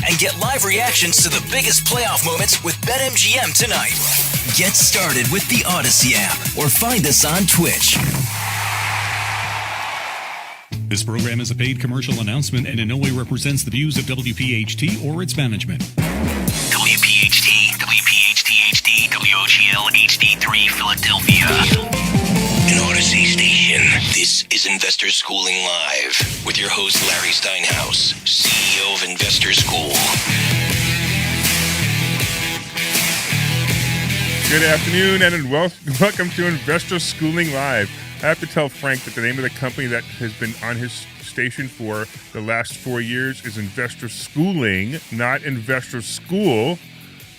and get live reactions to the biggest playoff moments with BetMGM tonight. Get started with the Odyssey app or find us on Twitch. This program is a paid commercial announcement and in no way represents the views of WPHT or its management. WPHT, WPHT-HD, WOGL HD3 Philadelphia. An Odyssey station. This is Investor Schooling Live with your host Larry Steinhouse, CEO of Investor School. Good afternoon and welcome to Investor Schooling Live. I have to tell Frank that the name of the company that has been on his station for the last 4 years is Investor Schooling, not Investor School.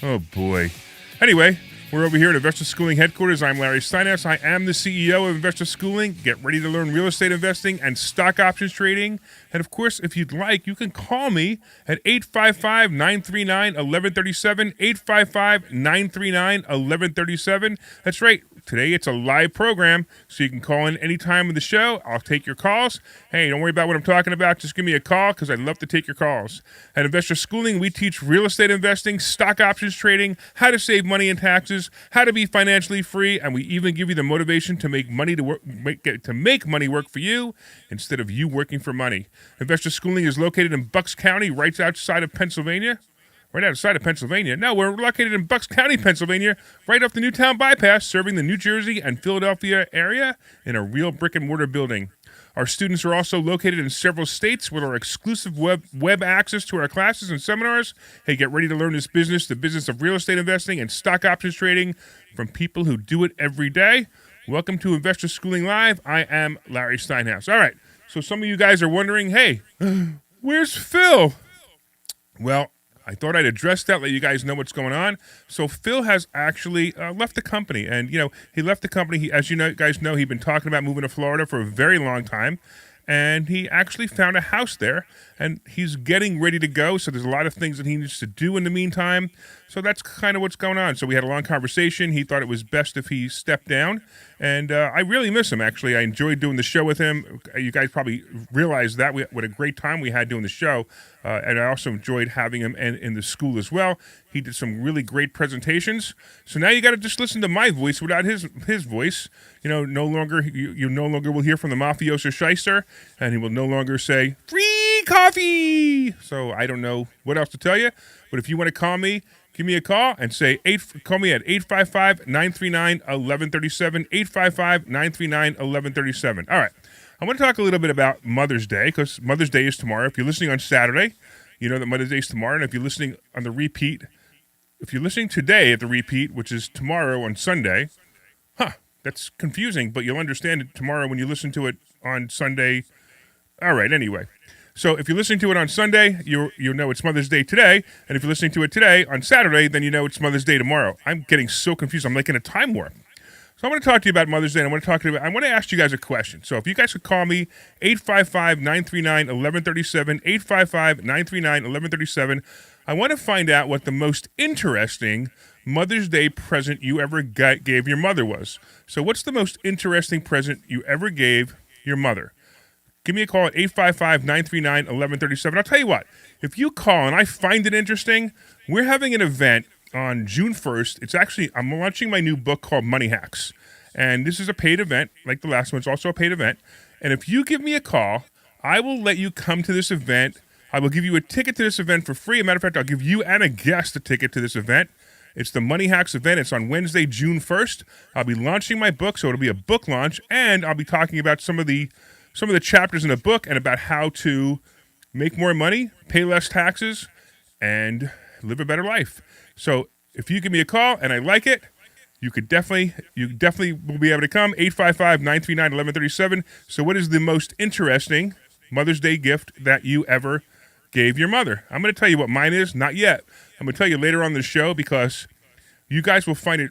Oh, boy. Anyway, we're over here at Investor Schooling headquarters. I'm Larry Steinhouse. I am the CEO of Investor Schooling. Get ready to learn real estate investing and stock options trading. And, of course, if you'd like, you can call me at 855-939-1137, 855-939-1137. That's right. Today, it's a live program, so you can call in any time of the show. I'll take your calls. Hey, don't worry about what I'm talking about. Just give me a call because I'd love to take your calls. At Investor Schooling, we teach real estate investing, stock options trading, how to save money and taxes, how to be financially free, and we even give you the motivation to make money make money work for you instead of you working for money. Investor Schooling is located in Bucks County, right outside of Pennsylvania. Right outside of Pennsylvania. No, we're located in Bucks County, Pennsylvania, right off the Newtown Bypass, serving the New Jersey and Philadelphia area in a real brick-and-mortar building. Our students are also located in several states with our exclusive web access to our classes and seminars. Hey, get ready to learn this business, the business of real estate investing and stock options trading from people who do it every day. Welcome to Investor Schooling Live. I am Larry Steinhouse. All right, so some of you guys are wondering, hey, where's Phil? Well, I thought I'd address that, let you guys know what's going on. So Phil has actually left the company, and he left the company. As you guys know, he'd been talking about moving to Florida for a very long time, and he actually found a house there, and he's getting ready to go. So there's a lot of things that he needs to do in the meantime. So that's kind of what's going on. So we had a long conversation. He thought it was best if he stepped down, and I really miss him, actually. I enjoyed doing the show with him. You guys probably realize that. What a great time we had doing the show, and I also enjoyed having him in the school as well. He did some really great presentations. So now you got to just listen to my voice without his voice. You no longer will hear from the mafioso shyster, and he will no longer say, free coffee! So I don't know what else to tell you, but if you want to call me, give me a call and call me at 855-939-1137, 855-939-1137. All right. I want to talk a little bit about Mother's Day because Mother's Day is tomorrow. If you're listening on Saturday, you know that Mother's Day is tomorrow. And if you're listening on the repeat, if you're listening today at the repeat, which is tomorrow on Sunday, that's confusing, but you'll understand it tomorrow when you listen to it on Sunday. All right, anyway. So if you're listening to it on Sunday, you know it's Mother's Day today. And if you're listening to it today on Saturday, then you know it's Mother's Day tomorrow. I'm getting so confused. I'm like in a time warp. So I want to talk to you about Mother's Day. And I want to ask you guys a question. So if you guys could call me, 855-939-1137, 855-939-1137. I want to find out what the most interesting Mother's Day present you ever gave your mother was. So what's the most interesting present you ever gave your mother? Give me a call at 855-939-1137. I'll tell you what, if you call and I find it interesting, we're having an event on June 1st. I'm launching my new book called Money Hacks. And this is a paid event, like the last one. It's also a paid event. And if you give me a call, I will let you come to this event. I will give you a ticket to this event for free. As a matter of fact, I'll give you and a guest a ticket to this event. It's the Money Hacks event. It's on Wednesday, June 1st. I'll be launching my book, so it'll be a book launch. And I'll be talking about some of the chapters in the book and about how to make more money, pay less taxes, and live a better life. So if you give me a call and I like it, you definitely will be able to come, 855-939-1137. So what is the most interesting Mother's Day gift that you ever gave your mother? I'm going to tell you what mine is. Not yet. I'm going to tell you later on the show because you guys will find it.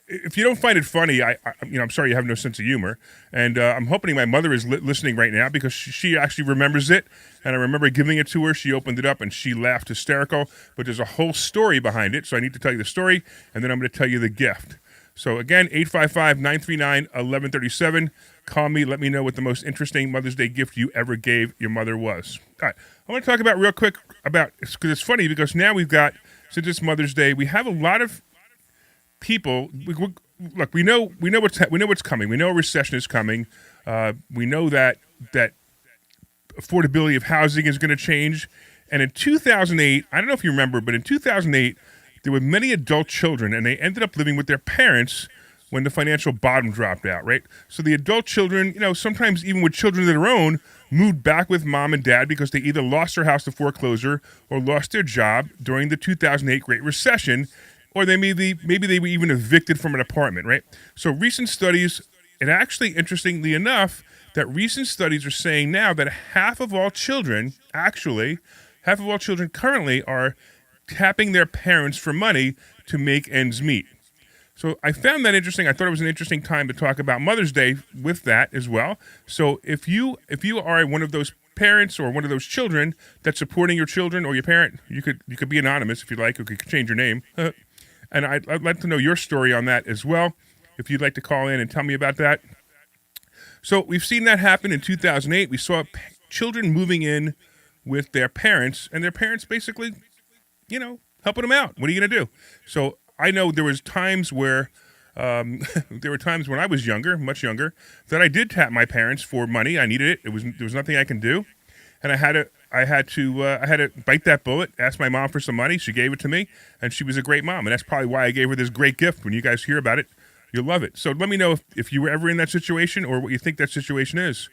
If you don't find it funny, I'm sorry you have no sense of humor. And I'm hoping my mother is listening right now because she actually remembers it. And I remember giving it to her. She opened it up and she laughed hysterical. But there's a whole story behind it. So I need to tell you the story. And then I'm going to tell you the gift. So again, 855-939-1137. Call me. Let me know what the most interesting Mother's Day gift you ever gave your mother was. All right. I want to talk about real quick about, because it's funny because now we've got, since it's Mother's Day, we have a lot of people. Look, we know what's coming. We know a recession is coming. We know that affordability of housing is going to change. And in 2008, I don't know if you remember, but in 2008, there were many adult children, and they ended up living with their parents when the financial bottom dropped out, right? So the adult children, sometimes even with children of their own, moved back with mom and dad because they either lost their house to foreclosure or lost their job during the 2008 Great Recession, or maybe they were even evicted from an apartment, right? So recent studies, and actually, interestingly enough, that recent studies are saying now that half of all children currently are tapping their parents for money to make ends meet. So I found that interesting. I thought it was an interesting time to talk about Mother's Day with that as well. So if you are one of those parents or one of those children that's supporting your children or your parent, you could be anonymous if you like, or you could change your name. And I'd like to know your story on that as well, if you'd like to call in and tell me about that. So we've seen that happen in 2008. We saw children moving in with their parents, and their parents basically, helping them out. What are you going to do? So I know there was times where, there were times when I was younger, much younger, that I did tap my parents for money. I needed it. There was nothing I can do, and I had to bite that bullet. Ask my mom for some money. She gave it to me, and she was a great mom, and that's probably why I gave her this great gift. When you guys hear about it, you'll love it. So let me know if you were ever in that situation or what you think that situation is.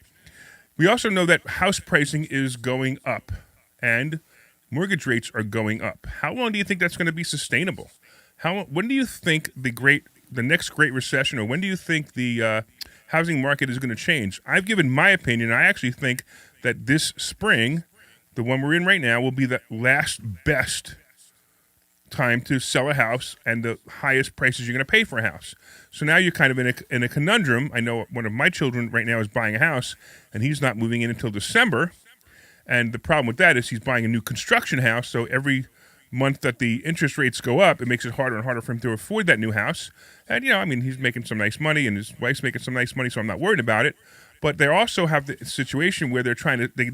We also know that house pricing is going up, and mortgage rates are going up. How long do you think that's going to be sustainable? When do you think the next Great Recession, or when do you think the housing market is going to change? I've given my opinion. I actually think that this spring, the one we're in right now, will be the last best time to sell a house and the highest prices you're going to pay for a house. So now you're kind of in a conundrum. I know one of my children right now is buying a house, and he's not moving in until December. And the problem with that is he's buying a new construction house, so every month that the interest rates go up, it makes it harder and harder for him to afford that new house. And, he's making some nice money, and his wife's making some nice money, so I'm not worried about it. But they also have the situation where they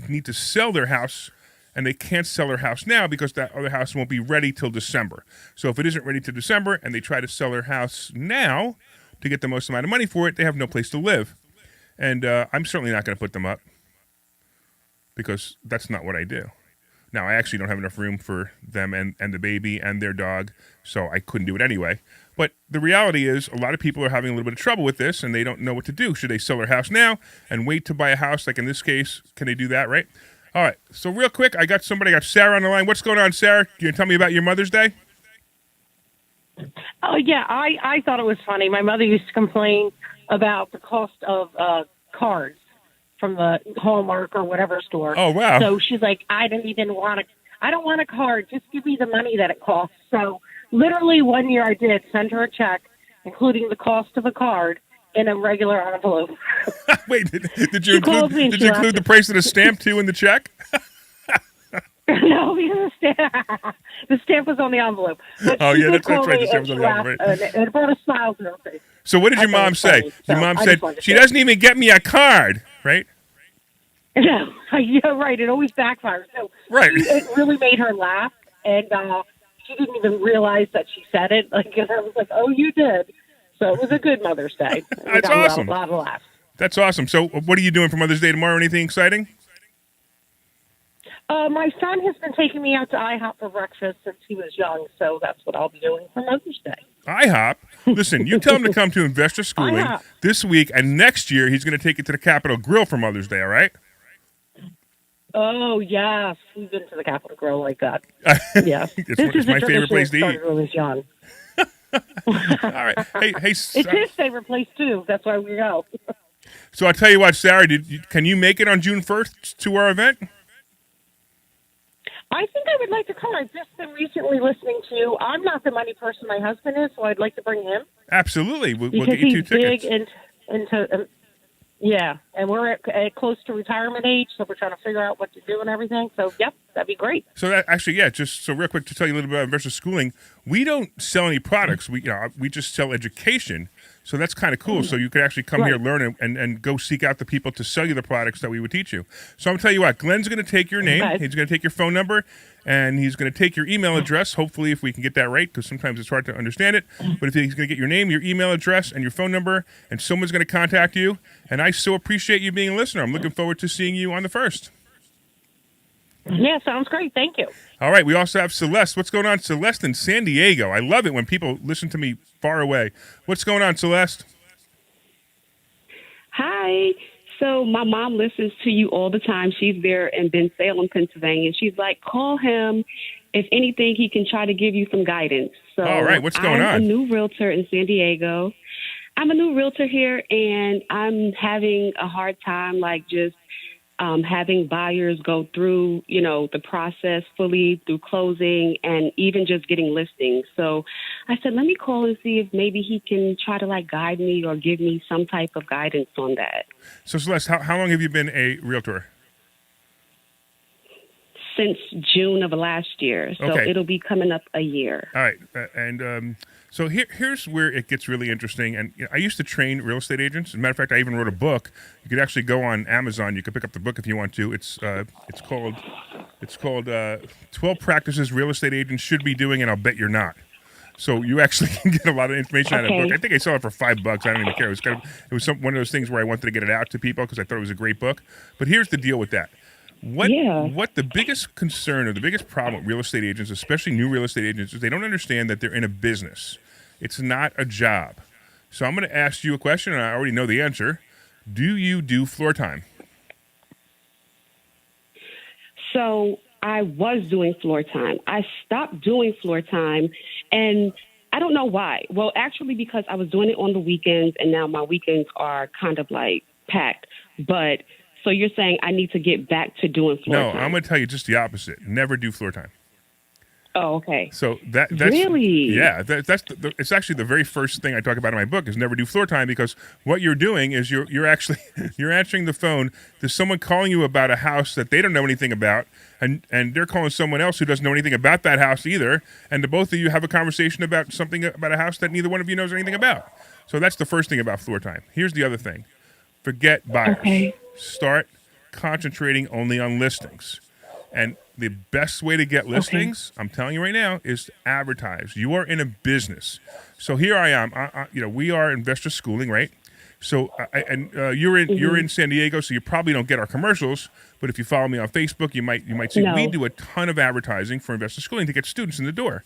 need to sell their house, and they can't sell their house now because that other house won't be ready till December. So if it isn't ready till December and they try to sell their house now to get the most amount of money for it, they have no place to live. And I'm certainly not going to put them up because that's not what I do. Now, I actually don't have enough room for them and the baby and their dog, so I couldn't do it anyway. But the reality is a lot of people are having a little bit of trouble with this, and they don't know what to do. Should they sell their house now and wait to buy a house? Like in this case, can they do that, right? All right, so real quick, I got Sarah on the line. What's going on, Sarah? Can you tell me about your Mother's Day? Oh, yeah, I thought it was funny. My mother used to complain about the cost of cards from the Hallmark or whatever store. Oh, wow. So she's like, I don't want a card. Just give me the money that it costs. So literally one year I did send her a check, including the cost of a card, in a regular envelope. Wait, did you include the price of the stamp, too, in the check? No, because the stamp was on the envelope. But oh, yeah, that's right. The stamp was on the envelope. Right? And it brought a smile to her face. So what did your mom say? Your mom said, she doesn't even get me a card, right? No, yeah, right. It always backfires. So right. It really made her laugh, and she didn't even realize that she said it. Like, I was like, oh, you did. So it was a good Mother's Day. That's awesome. A lot of laughs. That's awesome. So what are you doing for Mother's Day tomorrow? Anything exciting? My son has been taking me out to IHOP for breakfast since he was young, so that's what I'll be doing for Mother's Day. IHOP? Listen, you tell him to come to Investor Schooling this week, and next year he's going to take you to the Capitol Grill for Mother's Day, all right? Oh, yes. We've been to the Capitol Grill like that. Yes. It's my favorite place to eat. When he was young. All right. Hey, it's his favorite place, too. That's why we go. So I'll tell you what, Sarah, can you make it on June 1st to our event? I think I would like to come. I've just been recently listening to you. I'm not the money person. My husband is, so I'd like to bring him. Absolutely. We'll get you 2 tickets. Because he's big into Yeah, and we're at close to retirement age, so we're trying to figure out what to do and everything. So, yep, that'd be great. So that actually, yeah, just so real quick to tell you a little bit about investor schooling, we don't sell any products. We just sell education. So that's kind of cool. So you could actually come here, learn, and go seek out the people to sell you the products that we would teach you. So I'm going to tell you what, Glenn's going to take your name. Okay. He's going to take your phone number, and he's going to take your email address, hopefully, if we can get that right, because sometimes it's hard to understand it. But if he's going to get your name, your email address, and your phone number, and someone's going to contact you. And I so appreciate you being a listener. I'm looking forward to seeing you on the 1st. Yeah, sounds great. Thank you. All right, we also have Celeste. What's going on, Celeste in San Diego? I love it when people listen to me far away. What's going on, Celeste? Hi. So my mom listens to you all the time. She's there in Bensalem, Pennsylvania. She's like, call him. If anything, he can try to give you some guidance. So All right, what's going on? I'm a new realtor in San Diego. I'm a new realtor here, and I'm having a hard time, like, just having buyers go through, the process fully through closing and even just getting listings. So I said, let me call and see if maybe he can try to guide me or give me some type of guidance on that. So Celeste, how long have you been a realtor? Since June of last year. So Okay. It'll be coming up a year. All right, and so here's where it gets really interesting. And I used to train real estate agents. As a matter of fact, I even wrote a book. You could actually go on Amazon. You could pick up the book if you want to. It's called 12 Practices Real Estate Agents Should Be Doing, and I'll Bet You're Not. So you actually can get a lot of information out of the book. I think I saw it for $5. I don't even care. It was one of those things where I wanted to get it out to people because I thought it was a great book. But here's the deal with that. What the biggest concern or the biggest problem with real estate agents, especially new real estate agents, is they don't understand that they're in a business. It's not a job. So I'm going to ask you a question, and I already know the answer. Do you do floor time? So I was doing floor time. I stopped doing floor time, and I don't know why. Well, actually, because I was doing it on the weekends, and now my weekends are kind of packed. But so you're saying I need to get back to doing floor time? No, I'm going to tell you just the opposite. Never do floor time. Oh, okay. So that's really, yeah. It's actually the very first thing I talk about in my book is never do floor time, because what you're doing is you're actually you're answering the phone. There's someone calling you about a house that they don't know anything about, and they're calling someone else who doesn't know anything about that house either. And the both of you have a conversation about something about a house that neither one of you knows anything about. So that's the first thing about floor time. Here's the other thing: forget buyers. Okay. Start concentrating only on listings. And the best way to get listings, I'm telling you right now, is to advertise. You are in a business. So here I am. We are investor schooling, right? So you're in San Diego, so you probably don't get our commercials. But if you follow me on Facebook, you might see we do a ton of advertising for investor schooling to get students in the door.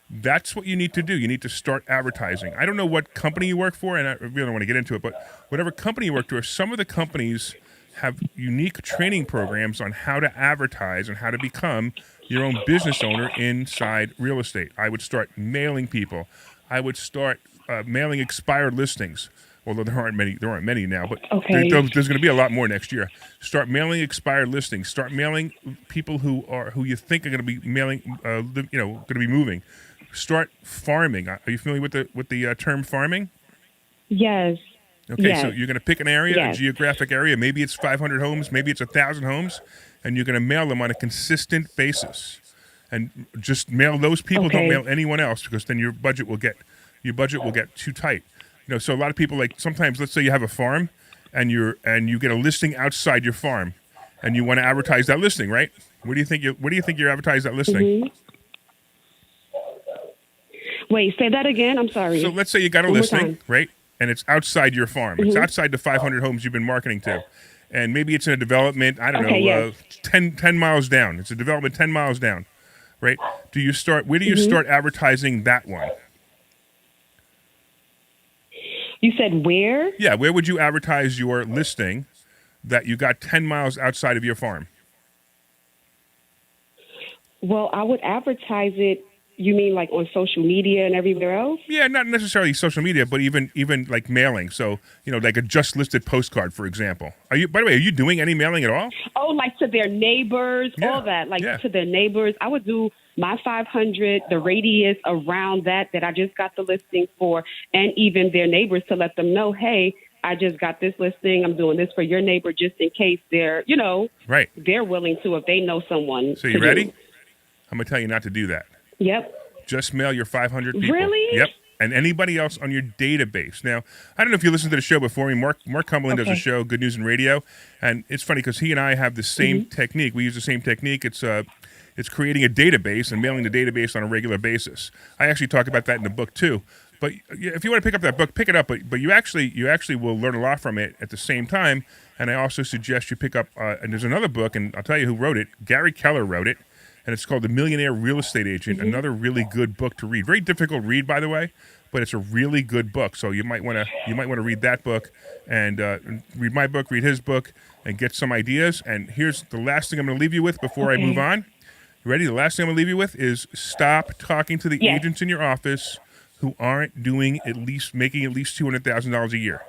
That's what you need to do. You need to start advertising. I don't know what company you work for, and I really don't want to get into it, but whatever company you work for, some of the companies have unique training programs on how to advertise and how to become your own business owner inside real estate. I would start mailing people. I would start mailing expired listings. Although there aren't many now, but there's going to be a lot more next year. Start mailing expired listings. Start mailing people who you think are going to be mailing, going to be moving. Start farming. Are you familiar with the term farming? Yes. Okay, yes. So you're going to pick an area, a geographic area. Maybe it's 500 homes, maybe it's 1,000 homes, and you're going to mail them on a consistent basis. And just mail those people. Don't mail anyone else, because then your budget will get too tight. So a lot of people, sometimes, let's say you have a farm, and you get a listing outside your farm, and you want to advertise that listing, right? Where do you think you advertise that listing? Mm-hmm. Wait, say that again. I'm sorry. So let's say you got a listing, right? And it's outside your farm. It's outside the 500 homes you've been marketing to. And maybe it's in a development, 10 miles down. It's a development 10 miles down, right? Where do you start advertising that one? You said where? Yeah, where would you advertise your listing that you got 10 miles outside of your farm? Well, I would advertise it. You mean on social media and everywhere else? Yeah, not necessarily social media, but even mailing. So, like a just listed postcard, for example. By the way, are you doing any mailing at all? Oh, to their neighbors, all that. To their neighbors. I would do my 500, the radius around that I just got the listing for, and even their neighbors, to let them know, hey, I just got this listing. I'm doing this for your neighbor just in case they're, Right. they're willing to if they know someone. So you ready? I'm going to tell you not to do that. Yep. Just mail your 500 people. Really? Yep. And anybody else on your database. Now, I don't know if you listened to the show before me. Mark Cumberland does a show, Good News in Radio, and it's funny because he and I have the same technique. We use the same technique. It's creating a database and mailing the database on a regular basis. I actually talk about that in the book too. But if you want to pick up that book, pick it up. But you actually will learn a lot from it at the same time. And I also suggest you pick up. And there's another book, and I'll tell you who wrote it. Gary Keller wrote it, and it's called The Millionaire Real Estate Agent. Another really good book to read. Very difficult read, by the way, but it's a really good book. So you might want to read that book and read my book, read his book, and get some ideas. And here's the last thing I'm going to leave you with before I move on. You ready? The last thing I'm going to leave you with is stop talking to the agents in your office who aren't making at least $200,000 a year.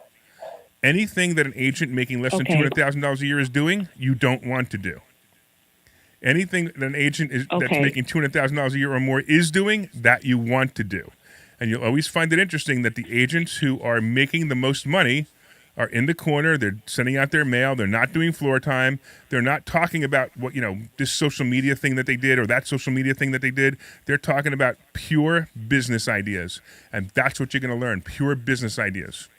Anything that an agent making less than $200,000 a year is doing, you don't want to do. Anything that an agent that's making $200,000 a year or more is doing, that you want to do. And you'll always find it interesting that the agents who are making the most money are in the corner. They're sending out their mail. They're not doing floor time. They're not talking about what, this social media thing that they did or that social media thing that they did. They're talking about pure business ideas. And that's what you're going to learn, pure business ideas.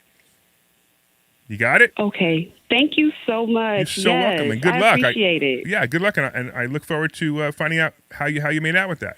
You got it? Okay. Thank you so much. You're so welcome, and good luck. I appreciate it. Yeah, good luck, and I look forward to finding out how you made out with that.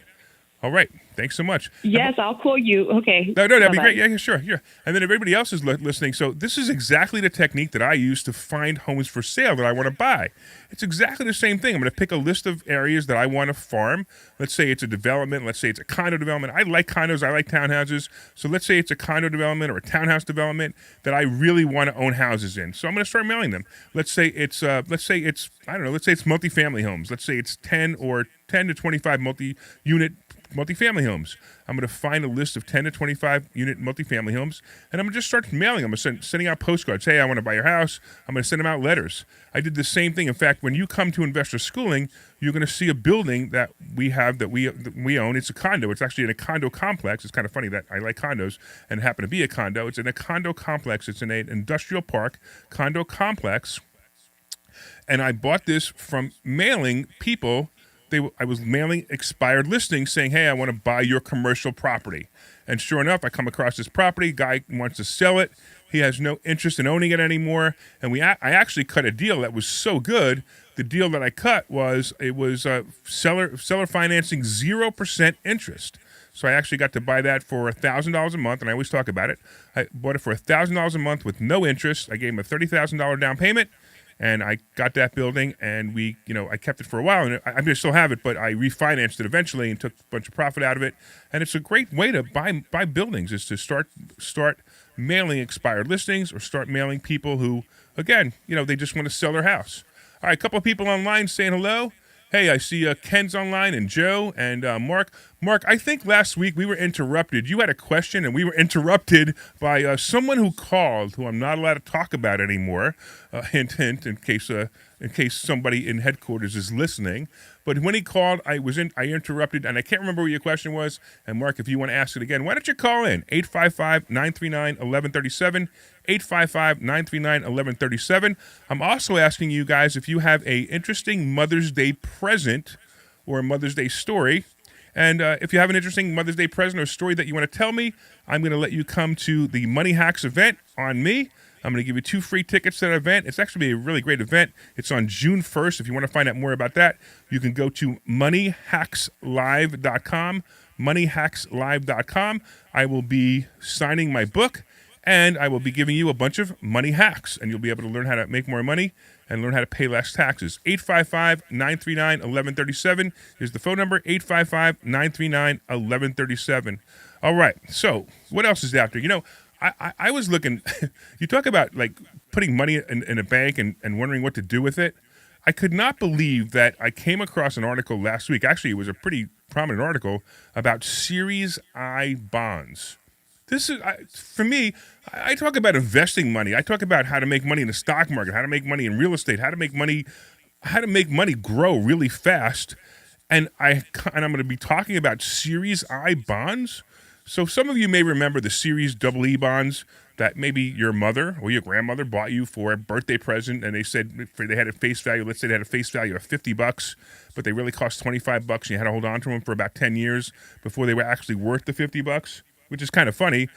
All right. Thanks so much. Yes, I'll call you. Okay. No, that'd be great. Yeah, sure. And then everybody else is listening. So this is exactly the technique that I use to find homes for sale that I want to buy. It's exactly the same thing. I'm going to pick a list of areas that I want to farm. Let's say it's a development. Let's say it's a condo development. I like condos. I like townhouses. So let's say it's a condo development or a townhouse development that I really want to own houses in. So I'm going to start mailing them. Let's say it's multifamily homes. Let's say it's 10 to 25 multifamily homes. I'm going to find a list of 10 to 25 unit multifamily homes, and I'm going to just start mailing them. I'm sending out postcards. Hey, I want to buy your house. I'm going to send them out letters. I did the same thing. In fact, when you come to Investor Schooling, you're going to see a building that we have that we own. It's a condo. It's actually in a condo complex. It's kind of funny that I like condos and happen to be a condo. It's in a condo complex. It's in an industrial park condo complex, and I bought this from mailing people. I was mailing expired listings saying, hey, I want to buy your commercial property. And sure enough, I come across this property. Guy wants to sell it. He has no interest in owning it anymore. And I actually cut a deal that was so good. The deal that I cut was seller financing 0% interest. So I actually got to buy that for $1,000 a month, and I always talk about it. I bought it for $1,000 a month with no interest. I gave him a $30,000 down payment. And I got that building, and I kept it for a while, and I still have it, but I refinanced it eventually and took a bunch of profit out of it. And it's a great way to buy buildings, is to start mailing expired listings or start mailing people who, again, they just want to sell their house. All right, a couple of people online saying hello. Hey, I see Ken's online and Joe and Mark. Mark, I think last week we were interrupted. You had a question, and we were interrupted by someone who called, who I'm not allowed to talk about anymore. Hint, hint, in case somebody in headquarters is listening. But when he called, I interrupted, and I can't remember what your question was. And Mark, if you want to ask it again, why don't you call in? 855-939-1137. 855-939-1137. I'm also asking you guys if you have a interesting Mother's Day present or a Mother's Day story. And if you have an interesting Mother's Day present or story that you want to tell me, I'm going to let you come to the Money Hacks event on me. I'm going to give you 2 free tickets to that event. It's actually a really great event. It's on June 1st. If you want to find out more about that, you can go to moneyhackslive.com, moneyhackslive.com. I will be signing my book, and I will be giving you a bunch of money hacks, and you'll be able to learn how to make more money and learn how to pay less taxes. 855-939-1137 is the phone number, 855-939-1137. All right, so what else is out there? I was looking, you talk about like putting money in a bank and wondering what to do with it. I could not believe that I came across an article last week. Actually, it was a pretty prominent article about Series I bonds. This is, for me, I talk about investing money. I talk about how to make money in the stock market, how to make money in real estate, how to make money grow really fast. And I'm going to be talking about Series I bonds. So some of you may remember the Series EE bonds that maybe your mother or your grandmother bought you for a birthday present, and they said they had a face value. Let's say they had a face value of $50, but they really cost $25, and you had to hold on to them for about 10 years before they were actually worth the $50, which is kind of funny,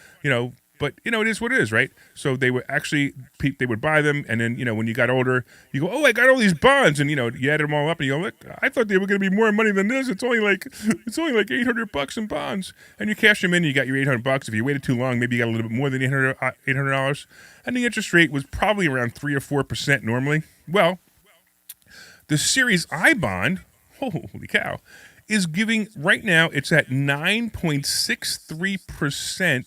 But it is what it is, right? So they would actually they would buy them, and then when you got older, you go, oh, I got all these bonds, and you added them all up, and you go, look, I thought they were going to be more money than this. It's only like $800 in bonds, and you cash them in, and you got your $800. If you waited too long, maybe you got a little bit more than $800, and the interest rate was probably around 3 or 4% normally. Well, the Series I bond, holy cow, is giving right now. It's at 9.63%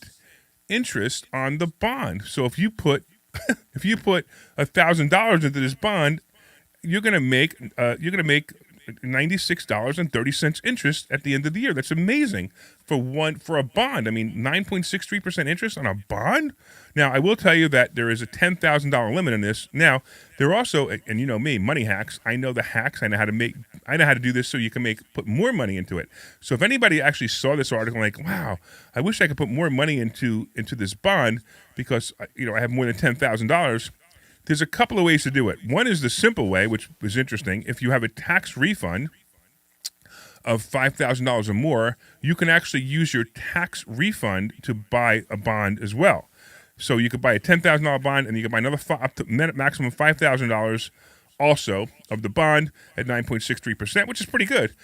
interest on the bond. So if you put $1,000 into this bond, you're gonna make $96.30 interest at the end of the year. That's amazing for a bond. I mean, 9.63% interest on a bond. Now, I will tell you that there is a $10,000 limit on this. Now, there also, and you know me, money hacks. I know the hacks. I know how to do this so you can put more money into it. So if anybody actually saw this article, like, wow, I wish I could put more money into this bond because I have more than $10,000. There's a couple of ways to do it. One is the simple way, which is interesting. If you have a tax refund of $5,000 or more, you can actually use your tax refund to buy a bond as well. So you could buy a $10,000 bond, and you can buy another up to maximum $5,000 also of the bond at 9.63%, which is pretty good.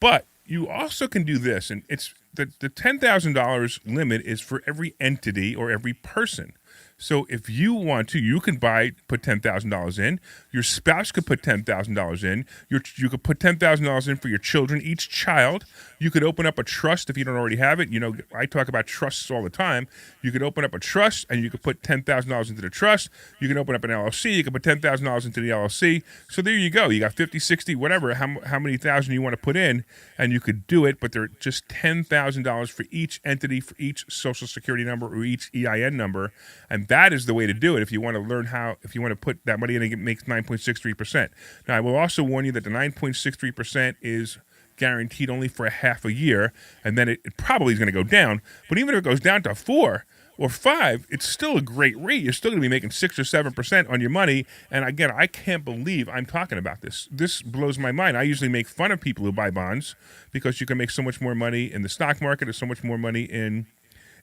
But you also can do this, and it's the $10,000 limit is for every entity or every person. So if you want to, you can put $10,000 in. Your spouse could put $10,000 in. You could put $10,000 in for your children, each child. You could open up a trust if you don't already have it. I talk about trusts all the time. You could open up a trust, and you could put $10,000 into the trust. You can open up an LLC. You can put $10,000 into the LLC. So there you go. You got 50, 60, whatever, how many thousand you want to put in, and you could do it, but they're just $10,000 for each entity, for each Social Security number or each EIN number, and that is the way to do it if you want to learn if you want to put that money in and it makes 9.63%. Now, I will also warn you that the 9.63% is guaranteed only for a half a year, and then it probably is going to go down. But even if it goes down to 4 or 5, it's still a great rate. You're still going to be making 6 or 7% on your money. And again, I can't believe I'm talking about this. This blows my mind. I usually make fun of people who buy bonds because you can make so much more money in the stock market or so much more money in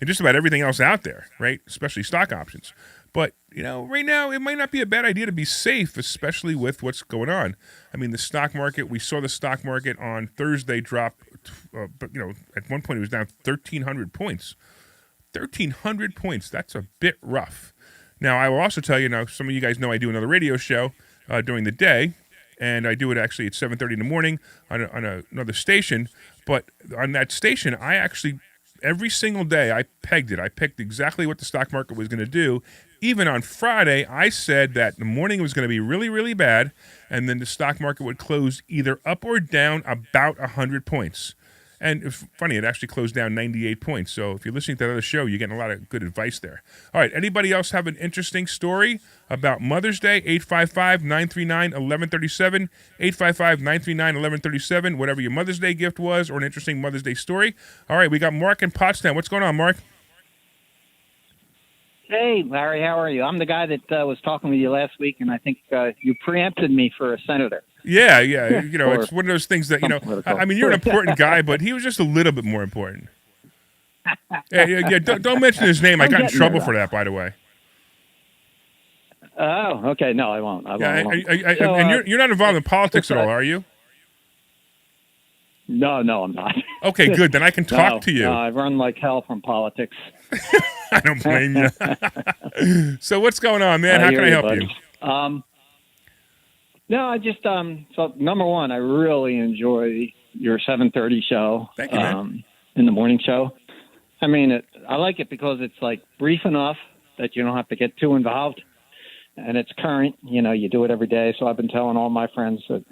just about everything else out there, right? Especially stock options. But, right now, it might not be a bad idea to be safe, especially with what's going on. I mean, the stock market, we saw the stock market on Thursday drop, but, at one point it was down 1,300 points. 1,300 points. That's a bit rough. Now, I will also tell you, some of you guys know I do another radio show during the day, and I do it actually at 7:30 in the morning on another station. But on that station, I actually, every single day, I pegged it. I picked exactly what the stock market was going to do. Even on Friday, I said that the morning was going to be really, really bad, and then the stock market would close either up or down about 100 points. And it's funny, it actually closed down 98 points. So if you're listening to the other show, you're getting a lot of good advice there. All right, anybody else have an interesting story about Mother's Day? 855-939-1137, 855-939-1137, whatever your Mother's Day gift was or an interesting Mother's Day story. All right, we got Mark in Pottstown. What's going on, Mark? Hey, Larry, how are you? I'm the guy that was talking with you last week, and I think you preempted me for a senator. Yeah. It's one of those things that, I mean, you're an important guy, but he was just a little bit more important. Yeah. Don't mention his name. I got in trouble for that, by the way. Oh, okay. No, I won't. And you're not involved in politics at all, are you? No, I'm not. Okay, good. Then I can talk to you. No, I run like hell from politics. I don't blame you. So what's going on, man? How can I help you? No, I just so number one, I really enjoy your 7:30 show. Thank you, man. In the morning show. I mean, I like it because it's like brief enough that you don't have to get too involved, and it's current. You do it every day. So I've been telling all my friends that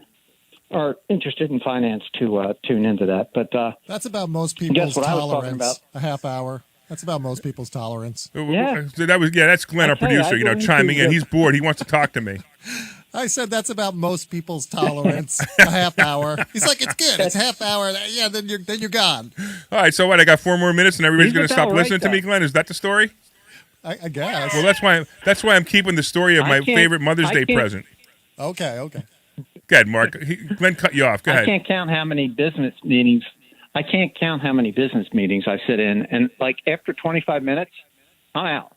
are interested in finance to tune into that. But that's about most people's tolerance. I was talking about? A half hour. That's about most people's tolerance. Yeah. So that's Glenn, our producer, chiming in. He's bored. He wants to talk to me. I said that's about most people's tolerance. A half hour. He's like, it's good. It's half hour. Yeah, then you're gone. All right, so what? I got 4 more minutes, and everybody's He's going to a stop pal, listening right, to me, though. Glenn. Is that the story? I guess. Well, that's why I'm keeping the story of I my can't- favorite Mother's I Day can't- present. Okay. Go ahead, Mark. Glenn cut you off. Go I ahead. can't count how many business meetings. I sit in, and like after 25 minutes, I'm out.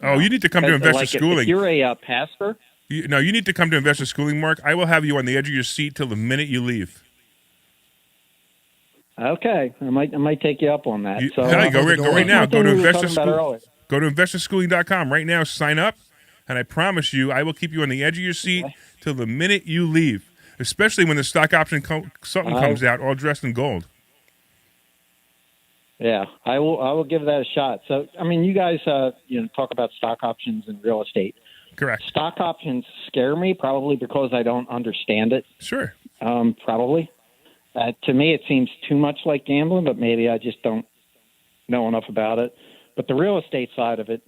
Oh, you need to come to investor Like schooling. if you're a pastor. You need to come to investor schooling, Mark. I will have you on the edge of your seat till the minute you leave. Okay, I might take you up on that. So Go right now. Go to Go to investorschooling.com right now. Sign up, and I promise you, I will keep you on the edge of your seat till the minute you leave. Especially when the stock option consultant comes out, all dressed in gold. Yeah, I will give that a shot. So, I mean, you guys, talk about stock options and real estate. Correct. Stock options scare me, probably because I don't understand it. Sure. Probably. To me, it seems too much like gambling, but maybe I just don't know enough about it. But the real estate side of it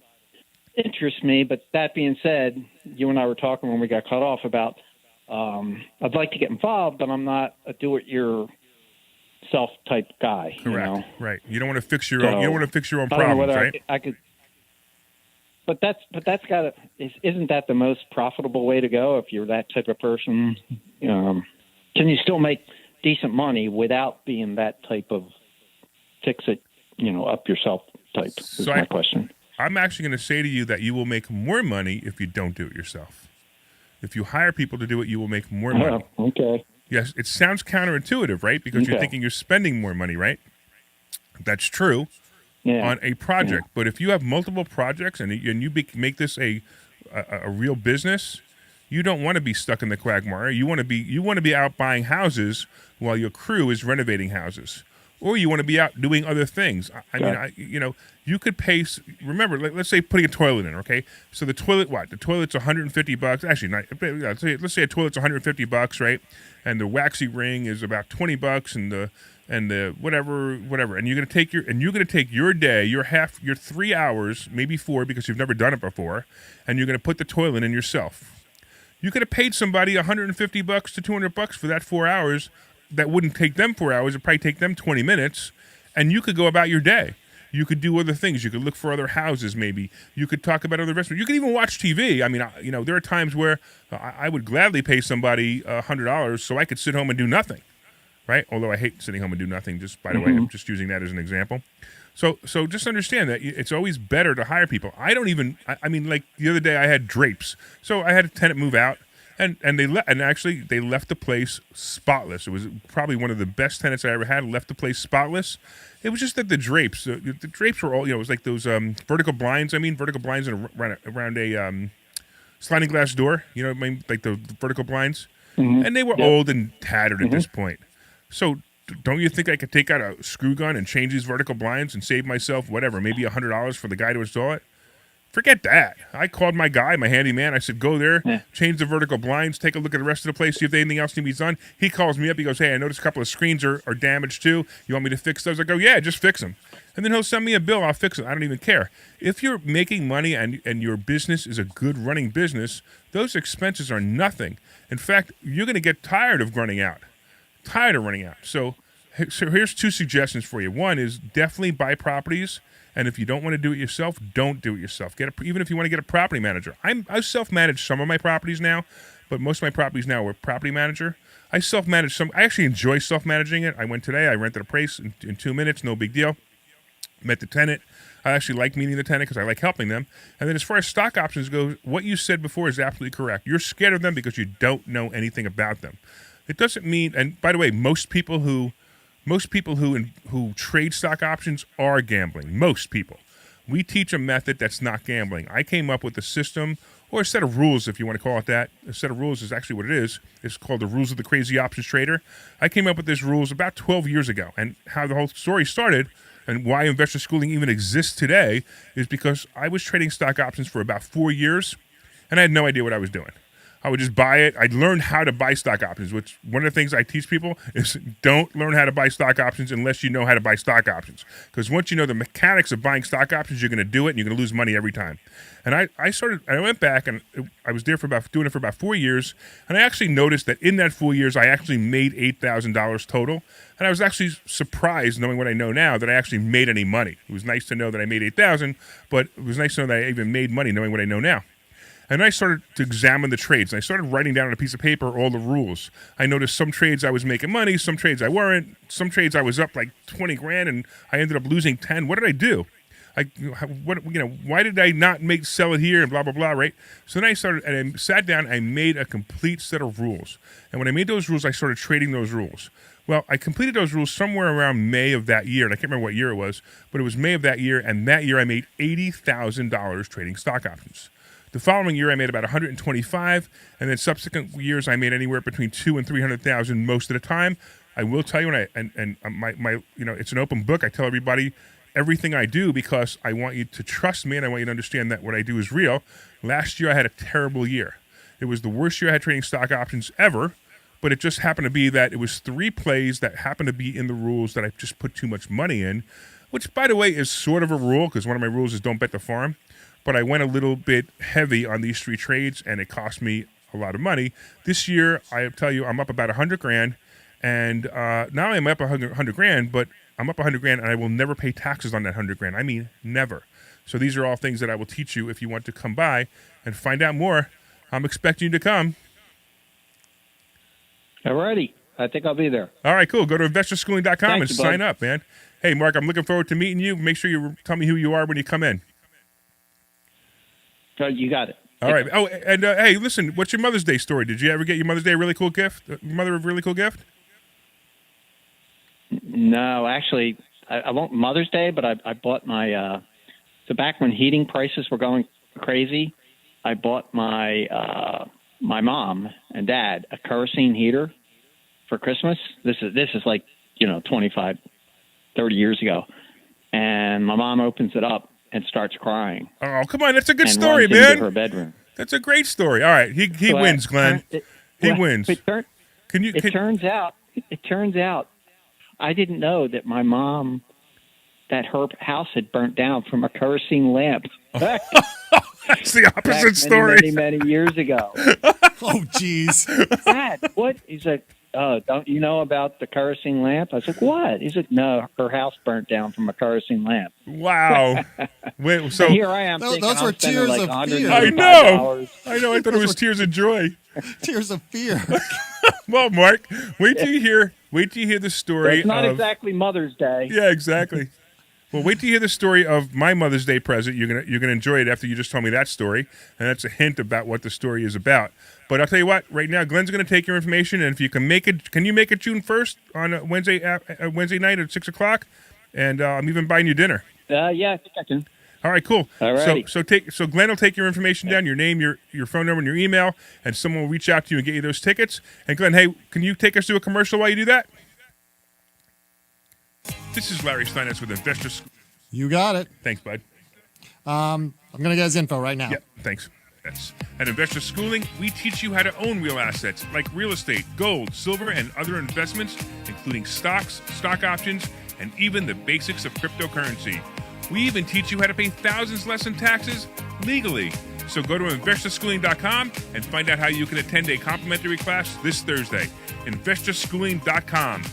interests me. But that being said, you and I were talking when we got cut off about I'd like to get involved, but I'm not a do-it-yourself type guy. Correct. Right. You don't want to fix your own. You don't want to fix your own I don't know problems, whether right? I could. But that's got to. Isn't that the most profitable way to go if you're that type of person? Can you still make decent money without being that type of fix it, up yourself type? Is my question. I'm actually going to say to you that you will make more money if you don't do it yourself. If you hire people to do it, you will make more money. Oh, okay. Yes, it sounds counterintuitive, right? Because you're thinking you're spending more money, right? That's true on a project. But if you have multiple projects and you make this a real business, you don't want to be stuck in the quagmire. You want to be out buying houses while your crew is renovating houses, or you want to be out doing other things. You could pay. Remember, let's say putting a toilet in. Okay, so the toilet, The toilet's $150. Actually, let's say a toilet's $150, right? And the waxy ring is about $20, and the whatever, and you're gonna take your day, your 3 hours, maybe 4, because you've never done it before, and you're gonna put the toilet in yourself. You could have paid somebody $150 to $200 for that 4 hours. That wouldn't take them 4 hours. It'd probably take them 20 minutes, and you could go about your day. You could do other things. You could look for other houses, maybe. You could talk about other restaurants. You could even watch TV. I mean, there are times where I would gladly pay somebody $100 so I could sit home and do nothing, right? Although I hate sitting home and do nothing. Just by the way, I'm just using that as an example. So just understand that it's always better to hire people. I mean, like the other day I had drapes. So I had a tenant move out. And they left the place spotless. It was probably one of the best tenants I ever had. Left the place spotless. It was just that the drapes were all, it was like those vertical blinds. Vertical blinds around a sliding glass door. You know what I mean? Like the vertical blinds. Mm-hmm. And they were old and tattered at this point. So don't you think I could take out a screw gun and change these vertical blinds and save myself maybe $100 for the guy to install it? Forget that. I called my guy, my handyman. I said, go there, change the vertical blinds, take a look at the rest of the place, see if anything else needs to be done. He calls me up. He goes, hey, I noticed a couple of screens are damaged too. You want me to fix those? I go, yeah, just fix them. And then he'll send me a bill. I'll fix it. I don't even care. If you're making money and your business is a good running business, those expenses are nothing. In fact, you're going to get tired of running out. So here's 2 suggestions for you. One is definitely buy properties. And if you don't want to do it yourself, don't do it yourself. Even if you want to get a property manager. I self-manage some of my properties now, but most of my properties now are property manager. I self-manage some. I actually enjoy self-managing it. I went today. I rented a place in 2 minutes. No big deal. Met the tenant. I actually like meeting the tenant because I like helping them. And then as far as stock options go, what you said before is absolutely correct. You're scared of them because you don't know anything about them. It doesn't mean, and by the way, most people who trade stock options are gambling. Most people. We teach a method that's not gambling. I came up with a system or a set of rules, if you want to call it that. A set of rules is actually what it is. It's called the Rules of the Crazy Options Trader. I came up with these rules about 12 years ago. And how the whole story started and why investor schooling even exists today is because I was trading stock options for about 4 years, and I had no idea what I was doing. I would just buy it. I learned how to buy stock options, which one of the things I teach people is don't learn how to buy stock options unless you know how to buy stock options. Because once you know the mechanics of buying stock options, you're going to do it and you're going to lose money every time. And I went back and I was there doing it for about 4 years. And I actually noticed that in that 4 years, I actually made $8,000 total. And I was actually surprised, knowing what I know now, that I actually made any money. It was nice to know that I made $8,000, but it was nice to know that I even made money knowing what I know now. And I started to examine the trades. And I started writing down on a piece of paper all the rules. I noticed some trades I was making money, some trades I weren't. Some trades I was up like 20 grand, and I ended up losing 10. What did I do? Why did I not sell it here and blah, blah, blah, right? So then I started, and I sat down, I made a complete set of rules. And when I made those rules, I started trading those rules. Well, I completed those rules somewhere around May of that year, and I can't remember what year it was, but it was May of that year, and that year I made $80,000 trading stock options. The following year, I made about $125,000, and then subsequent years, I made anywhere between $200,000 and $300,000 most of the time. I will tell you, it's an open book. I tell everybody everything I do because I want you to trust me, and I want you to understand that what I do is real. Last year, I had a terrible year. It was the worst year I had trading stock options ever, but it just happened to be that it was 3 plays that happened to be in the rules that I just put too much money in, which, by the way, is sort of a rule because one of my rules is don't bet the farm. But I went a little bit heavy on these 3 trades, and it cost me a lot of money. This year, I tell you, I'm up about $100,000, and now I'm up $100,000, but I'm up $100,000, and I will never pay taxes on that $100,000. I mean, never. So these are all things that I will teach you if you want to come by and find out more. I'm expecting you to come. All righty. I think I'll be there. All right, cool. Go to investorschooling.com and sign up, man. Hey, Mark, I'm looking forward to meeting you. Make sure you tell me who you are when you come in. Oh, you got it. All right. Oh, and hey, listen, what's your Mother's Day story? Did you ever get your Mother's Day a really cool gift? Your mother a really cool gift? No, actually, I won't Mother's Day, but I bought my so back when heating prices were going crazy, I bought my my mom and dad a kerosene heater for Christmas. This is like 25, 30 years ago, and my mom opens it up and starts crying. Oh, come on. That's a good and story, runs man. into her bedroom. That's a great story. All right. He wins, Glenn. He wins. It turns out I didn't know that my mom, that her house had burnt down from a kerosene lamp. That's the opposite story. Many years ago. Oh, jeez. Dad, what? He's like, oh, don't you know about the kerosene lamp? I was like, what? He's like, no, her house burnt down from a kerosene lamp. Wow. Wait, so and here I am thinking those were I'm spending tears like of fear. I know. I thought it was tears of joy. Tears of fear. Well, Mark, wait till you hear the story. It's not exactly Mother's Day. Yeah, exactly. Well, wait till you hear the story of my Mother's Day present. You're gonna enjoy it after you just told me that story, and that's a hint about what the story is about. But I'll tell you what. Right now, Glenn's gonna take your information, and if you can make it, can you make it June 1st on Wednesday night at 6:00? And I'm even buying you dinner. Yeah, I think I can. All right, cool. All right. So Glenn will take your information down, your name, your phone number, and your email, and someone will reach out to you and get you those tickets. And Glenn, hey, can you take us to a commercial while you do that? This is Larry Steinhouse with Investor School. You got it. Thanks, bud. I'm going to get his info right now. Yep, thanks. Yes. At Investor Schooling, we teach you how to own real assets like real estate, gold, silver, and other investments, including stocks, stock options, and even the basics of cryptocurrency. We even teach you how to pay thousands less in taxes legally. So go to investorschooling.com and find out how you can attend a complimentary class this Thursday. investorschooling.com.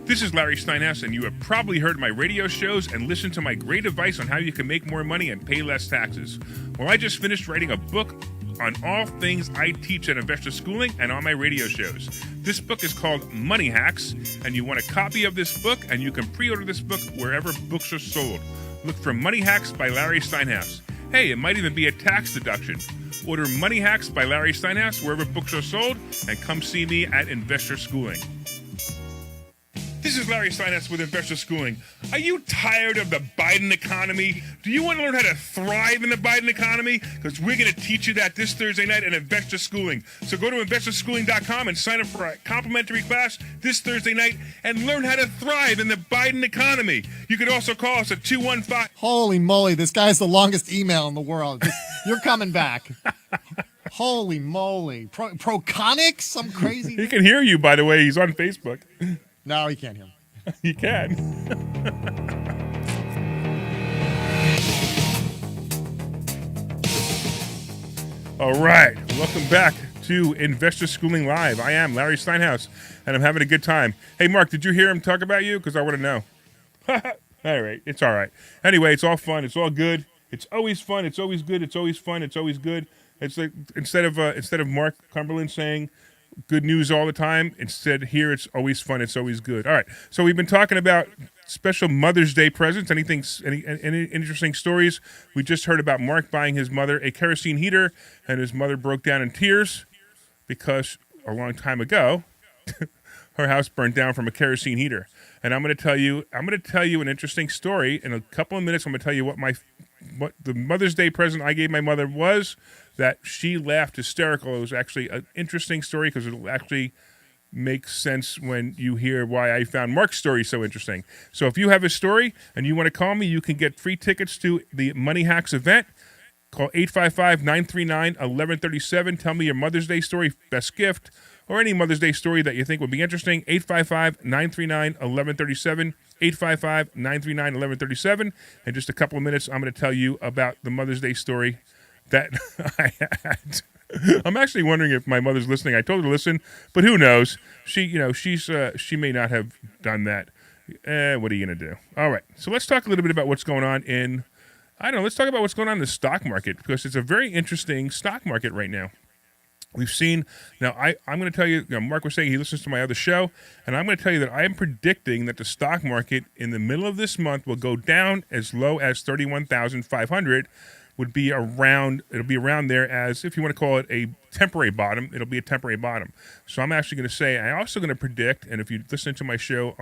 This is Larry Steinhouse, and you have probably heard my radio shows and listened to my great advice on how you can make more money and pay less taxes. Well, I just finished writing a book on all things I teach at Investor Schooling and on my radio shows. This book is called Money Hacks, and you want a copy of this book, and you can pre-order this book wherever books are sold. Look for Money Hacks by Larry Steinhouse. Hey, it might even be a tax deduction. Order Money Hacks by Larry Steinhouse wherever books are sold, and come see me at Investor Schooling. This This is Larry Steinhouse with Investor Schooling. Are you tired of the Biden economy? Do you want to learn how to thrive in the Biden economy? Because we're going to teach you that this Thursday night at Investor Schooling. So go to investorschooling.com and sign up for a complimentary class this Thursday night and learn how to thrive in the Biden economy. You could also call us at 215. Holy moly, this guy's the longest email in the world. You're coming back. Holy moly. Proconics? Some crazy. He can hear you, by the way. He's on Facebook. No, he can't hear me. He can. All right. Welcome back to Investor Schooling Live. I am Larry Steinhouse, and I'm having a good time. Hey, Mark, did you hear him talk about you? Because I want to know. All right. It's all right. Anyway, it's all fun. It's all good. It's always fun. It's always good. It's always fun. It's always good. It's like instead of Mark Cumberland saying good news all the time, instead here it's always fun. It's always good. All right. So we've been talking about special Mother's Day presents. Any interesting stories? We just heard about Mark buying his mother a kerosene heater, and his mother broke down in tears because a long time ago her house burned down from a kerosene heater. And I'm going to tell you an interesting story in a couple of minutes. I'm going to tell you what the Mother's Day present I gave my mother was, that she laughed hysterical. It was actually an interesting story because it'll actually make sense when you hear why I found Mark's story so interesting. So if you have a story and you want to call me, you can get free tickets to the Money Hacks event. Call 855-939-1137. Tell me your Mother's Day story, best gift, or any Mother's Day story that you think would be interesting. 855-939-1137. 855-939-1137. In just a couple of minutes, I'm going to tell you about the Mother's Day story that I had. I'm actually wondering if my mother's listening. I told her to listen, but who knows? She may not have done that. What are you going to do? All right. So let's talk a little bit about what's going on let's talk about what's going on in the stock market, because it's a very interesting stock market right now. We've seen, now I'm going to tell you, Mark was saying he listens to my other show, and I'm going to tell you that I am predicting that the stock market in the middle of this month will go down as low as 31,500. It'll be around there, as if you want to call it a temporary bottom, it'll be a temporary bottom. So I'm actually going to say, I'm also going to predict, and if you listen to my show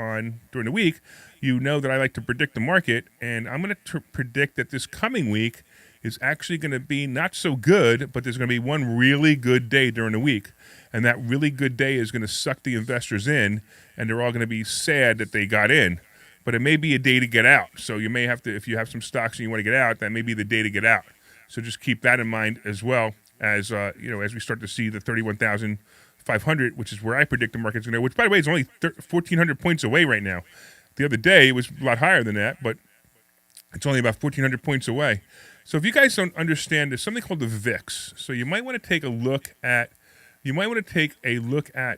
during the week, you know that I like to predict the market, and I'm going to predict that this coming week is actually going to be not so good, but there's going to be one really good day during the week. And that really good day is going to suck the investors in, and they're all going to be sad that they got in. But it may be a day to get out. So you may have to, if you have some stocks and you want to get out, that may be the day to get out. So just keep that in mind as well as, as we start to see the 31,500, which is where I predict the market's going to go, which, by the way, is only 1,400 points away right now. The other day, it was a lot higher than that, but it's only about 1,400 points away. So if you guys don't understand, there's something called the VIX. So you might want to take a look at the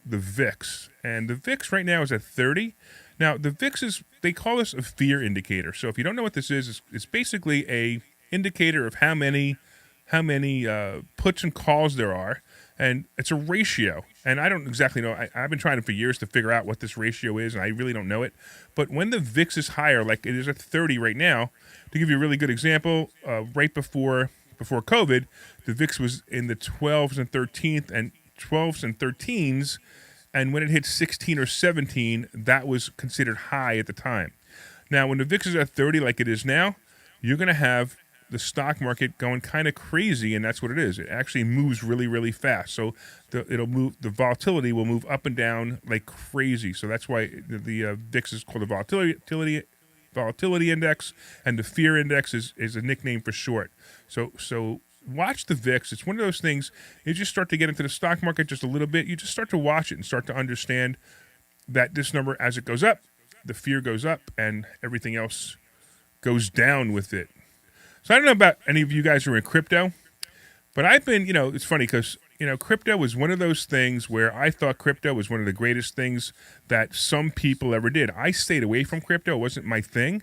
VIX. And the VIX right now is at 30. Now, the VIX they call this a fear indicator. So if you don't know what this is, it's basically a indicator of how many puts and calls there are, and it's a ratio. And I don't exactly know. I've been trying for years to figure out what this ratio is, and I really don't know it. But when the VIX is higher, like it is at 30 right now, to give you a really good example, right before COVID, the VIX was in the 12s and 13s, and when it hit 16 or 17, that was considered high at the time. Now, when the VIX is at 30 like it is now, you're going to have the stock market going kind of crazy, and that's what it is. It actually moves really, really fast. So the volatility will move up and down like crazy. So that's why the VIX is called the volatility index, and the fear index is a nickname for short. So watch the VIX. It's one of those things, you just start to get into the stock market just a little bit. You just start to watch it and start to understand that this number, as it goes up, the fear goes up, and everything else goes down with it. So I don't know about any of you guys who are in crypto, but I've been, it's funny because, crypto was one of those things where I thought crypto was one of the greatest things that some people ever did. I stayed away from crypto. It wasn't my thing.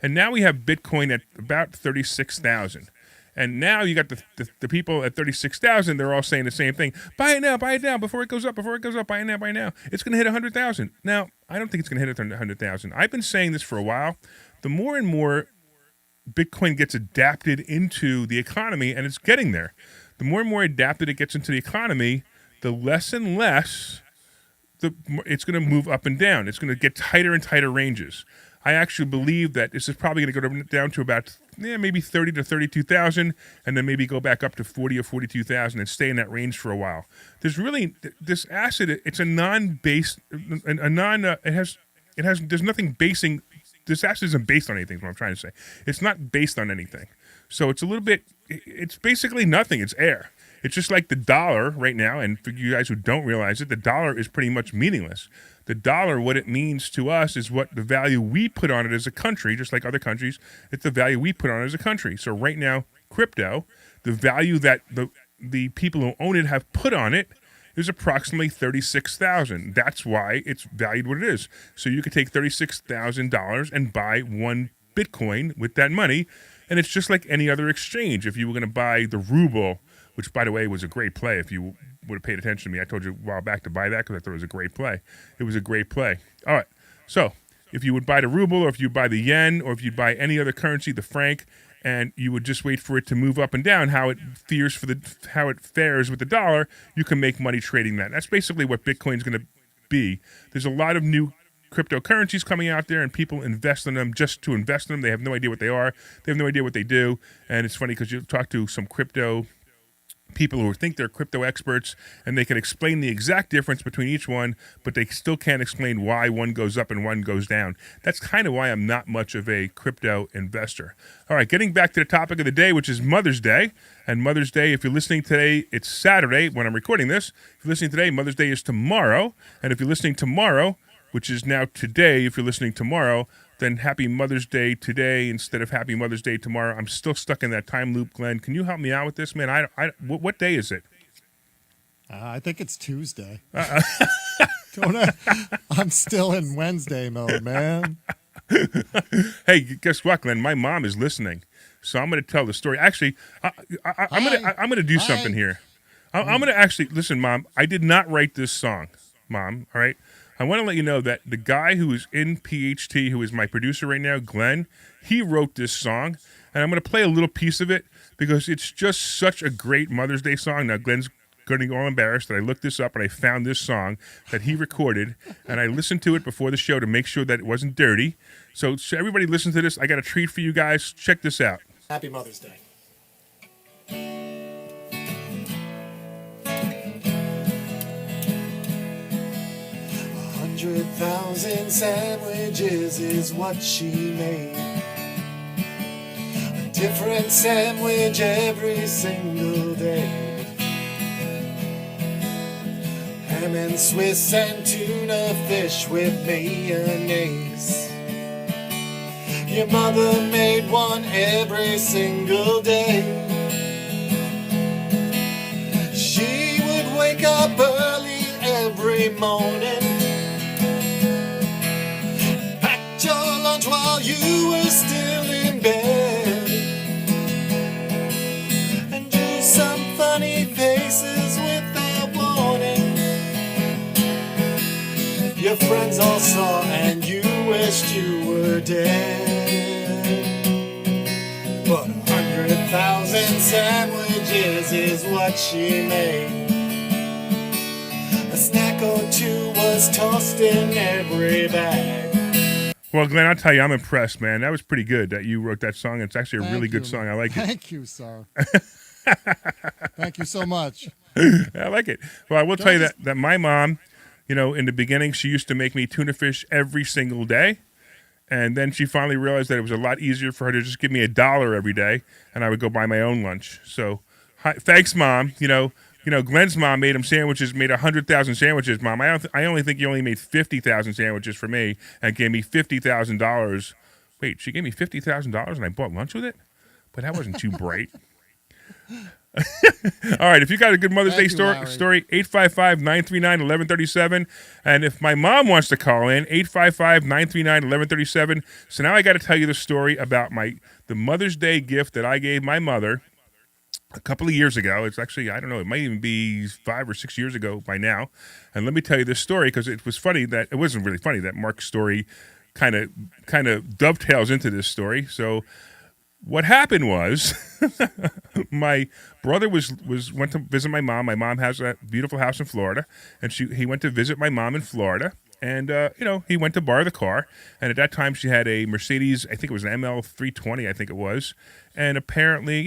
And now we have Bitcoin at about 36,000. And now you got the people at 36,000, they're all saying the same thing. Buy it now, before it goes up, buy it now. It's going to hit 100,000. Now, I don't think it's going to hit 100,000. I've been saying this for a while. The more and more Bitcoin gets adapted into the economy, and it's getting there. The more and more adapted it gets into the economy, the less and less it's going to move up and down. It's going to get tighter and tighter ranges. I actually believe that this is probably going to go down to about maybe 30 to 32,000, and then maybe go back up to 40 or 42,000 and stay in that range for a while. There's really this asset. It's a non-based, there's nothing basing. This asset isn't based on anything. Is what I'm trying to say. It's not based on anything. So it's a little bit. It's basically nothing. It's air. It's just like the dollar right now. And for you guys who don't realize it, the dollar is pretty much meaningless. The dollar, what it means to us is what the value we put on it as a country, just like other countries, it's the value we put on it as a country. So right now, crypto, the value that the people who own it have put on it is approximately $36,000. That's why it's valued what it is. So you could take $36,000 and buy one Bitcoin with that money, and it's just like any other exchange. If you were going to buy the ruble, which, by the way, was a great play. If you would have paid attention to me, I told you a while back to buy that because I thought it was a great play. It was a great play. All right. So if you would buy the ruble, or if you buy the yen, or if you buy any other currency, the franc, and you would just wait for it to move up and down, how it fares with the dollar, you can make money trading that. That's basically what Bitcoin's going to be. There's a lot of new cryptocurrencies coming out there, and people invest in them just to invest in them. They have no idea what they are. They have no idea what they do. And it's funny because you talk to some crypto people who think they're crypto experts, and they can explain the exact difference between each one, but they still can't explain why one goes up and one goes down. That's kind of why I'm not much of a crypto investor. All right, getting back to the topic of the day, which is Mother's Day. And Mother's Day, if you're listening today, it's Saturday when I'm recording this. If you're listening today, Mother's Day is tomorrow. And if you're listening tomorrow, which is now today, if you're listening tomorrow, then Happy Mother's Day today instead of Happy Mother's Day tomorrow. I'm still stuck in that time loop, Glenn. Can you help me out with this, man? What day is it? I think it's Tuesday. I'm still in Wednesday mode, man. Hey, guess what, Glenn? My mom is listening, so I'm going to tell the story. Actually, I'm going to do something here. I'm going to actually listen, Mom. I did not write this song, Mom. All right. I want to let you know that the guy who is in PHT, who is my producer right now, Glenn, he wrote this song, and I'm going to play a little piece of it because it's just such a great Mother's Day song. Now, Glenn's getting all embarrassed that I looked this up and I found this song that he recorded, and I listened to it before the show to make sure that it wasn't dirty. So everybody listen to this. I got a treat for you guys. Check this out. Happy Mother's Day. 100,000 sandwiches is what she made. A different sandwich every single day. Ham and Swiss and tuna fish with mayonnaise. Your mother made one every single day. She would wake up early every morning, while you were still in bed, and do some funny faces without warning. Your friends all saw and you wished you were dead. But 100,000 sandwiches is what she made. A snack or two was tossed in every bag. Well, Glenn, I'll tell you, I'm impressed, man. That was pretty good that you wrote that song. It's actually a really good song. I like it. Thank you, sir. Thank you so much. I like it. Well, I will tell you that my mom, in the beginning, she used to make me tuna fish every single day. And then she finally realized that it was a lot easier for her to just give me $1 every day, and I would go buy my own lunch. So thanks, Mom. Glenn's mom made 100,000 sandwiches, Mom. I only think you only made 50,000 sandwiches for me and gave me $50,000. Wait, she gave me $50,000 and I bought lunch with it? But that wasn't too bright. All right, if you got a good Mother's Day story, 855-939-1137. And if my mom wants to call in, 855-939-1137. So now I got to tell you the story about the Mother's Day gift that I gave my mother a couple of years ago. It's actually, I don't know, it might even be 5 or 6 years ago by now. And let me tell you this story because it was funny that, it wasn't really funny that Mark's story kind of dovetails into this story. So What happened was my brother went to visit my mom. My mom has a beautiful house in Florida, and he went to visit my mom in Florida. And he went to borrow the car, and at that time she had a Mercedes. I think it was an ML 320. I think it was. And apparently,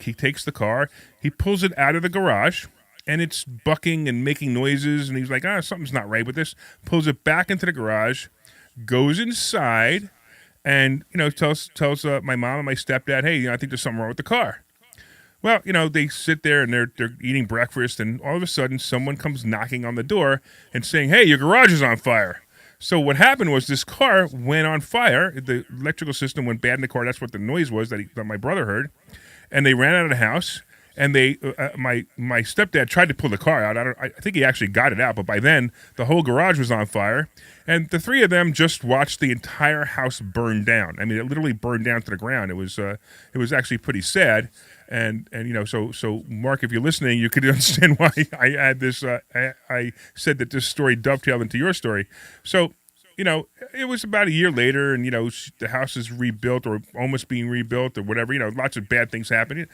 he takes the car, he pulls it out of the garage, and it's bucking and making noises. And he's like, something's not right with this. Pulls it back into the garage, goes inside. And, tells my mom and my stepdad, hey, I think there's something wrong with the car. Well, they sit there and they're eating breakfast, and all of a sudden someone comes knocking on the door and saying, hey, your garage is on fire. So what happened was this car went on fire. The electrical system went bad in the car. That's what the noise was that my brother heard. And they ran out of the house. And my stepdad tried to pull the car out. I think he actually got it out, but by then the whole garage was on fire, and the three of them just watched the entire house burn down. I mean, it literally burned down to the ground. It was actually pretty sad, and so Mark, if you're listening, you could understand why I had this. I said that this story dovetailed into your story. So. It was about a year later, and, the house is rebuilt or almost being rebuilt or whatever. Lots of bad things happened.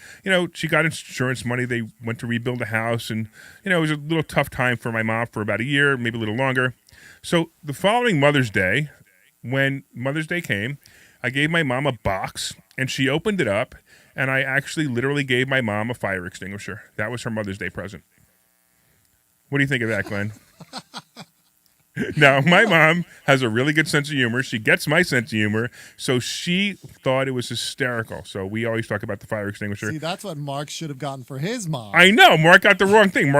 She got insurance money. They went to rebuild the house, and, it was a little tough time for my mom for about a year, maybe a little longer. So the following Mother's Day, when Mother's Day came, I gave my mom a box, and she opened it up, and I actually literally gave my mom a fire extinguisher. That was her Mother's Day present. What do you think of that, Glenn? Now, my mom has a really good sense of humor. She gets my sense of humor, so she thought it was hysterical. So we always talk about the fire extinguisher. See, that's what Mark should have gotten for his mom. I know Mark got the wrong thing.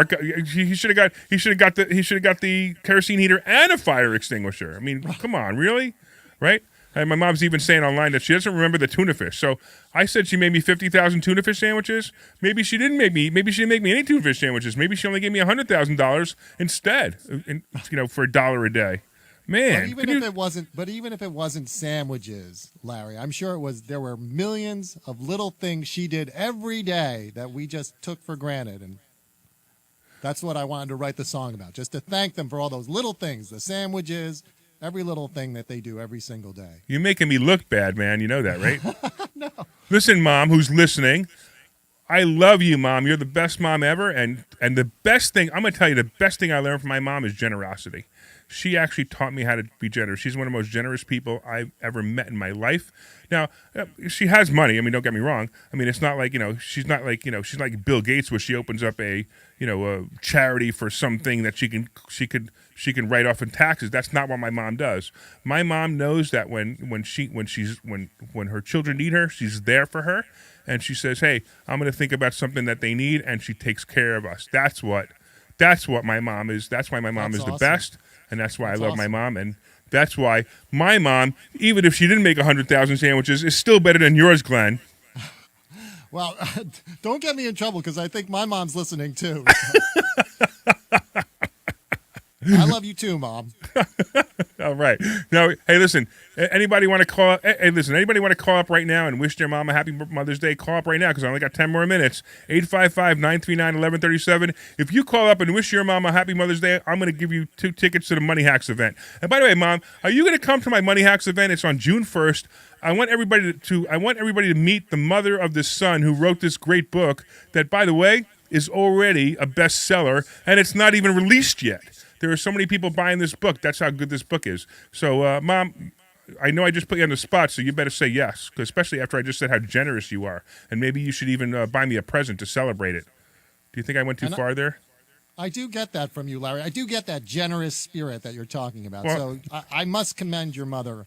He should have got the kerosene heater and a fire extinguisher. I mean, come on, really, right? And my mom's even saying online that she doesn't remember the tuna fish. So I said she made me 50,000 tuna fish sandwiches. Maybe she didn't make me any tuna fish sandwiches. Maybe she only gave me $100,000 instead, for $1 a day. Man, but even if it wasn't sandwiches, Larry, I'm sure there were millions of little things she did every day that we just took for granted, and that's what I wanted to write the song about, just to thank them for all those little things, the sandwiches. Every little thing that they do every single day. You're making me look bad, man. You know that, right? No. Listen, Mom, who's listening, I love you, Mom. You're the best mom ever. And the best thing, I'm going to tell you, the best thing I learned from my mom is generosity. She actually taught me how to be generous. She's one of the most generous people I've ever met in my life. Now, she has money. I mean, don't get me wrong. I mean, it's not like, she's not like, she's like Bill Gates where she opens up a charity for something that she can write off in taxes. That's not what my mom does. My mom knows that when her children need her, she's there for her, and she says, "Hey, I'm going to think about something that they need," and she takes care of us. That's what my mom is. That's why my mom is awesome. the best, and that's why I love my awesome. mom, and that's why my mom, even if she didn't make 100,000 sandwiches, is still better than yours, Glenn. Well, don't get me in trouble because I think my mom's listening too. I love you too, Mom. All right. Now, hey, listen. Anybody want to call up? Hey, listen. Anybody want to call up right now and wish their mom a happy Mother's Day? Call up right now because I only got 10 more minutes. 855-939-1137. If you call up and wish your mom a happy Mother's Day, I'm going to give you 2 tickets to the Money Hacks event. And by the way, Mom, are you going to come to my Money Hacks event? It's on June 1st. I want everybody to meet the mother of this son who wrote this great book that, by the way, is already a bestseller, and it's not even released yet. There are so many people buying this book. That's how good this book is. So, Mom, I know I just put you on the spot, so you better say yes, especially after I just said how generous you are. And maybe you should even buy me a present to celebrate it. Do you think I went too far there? I do get that from you, Larry. I do get that generous spirit that you're talking about. Well, so I must commend your mother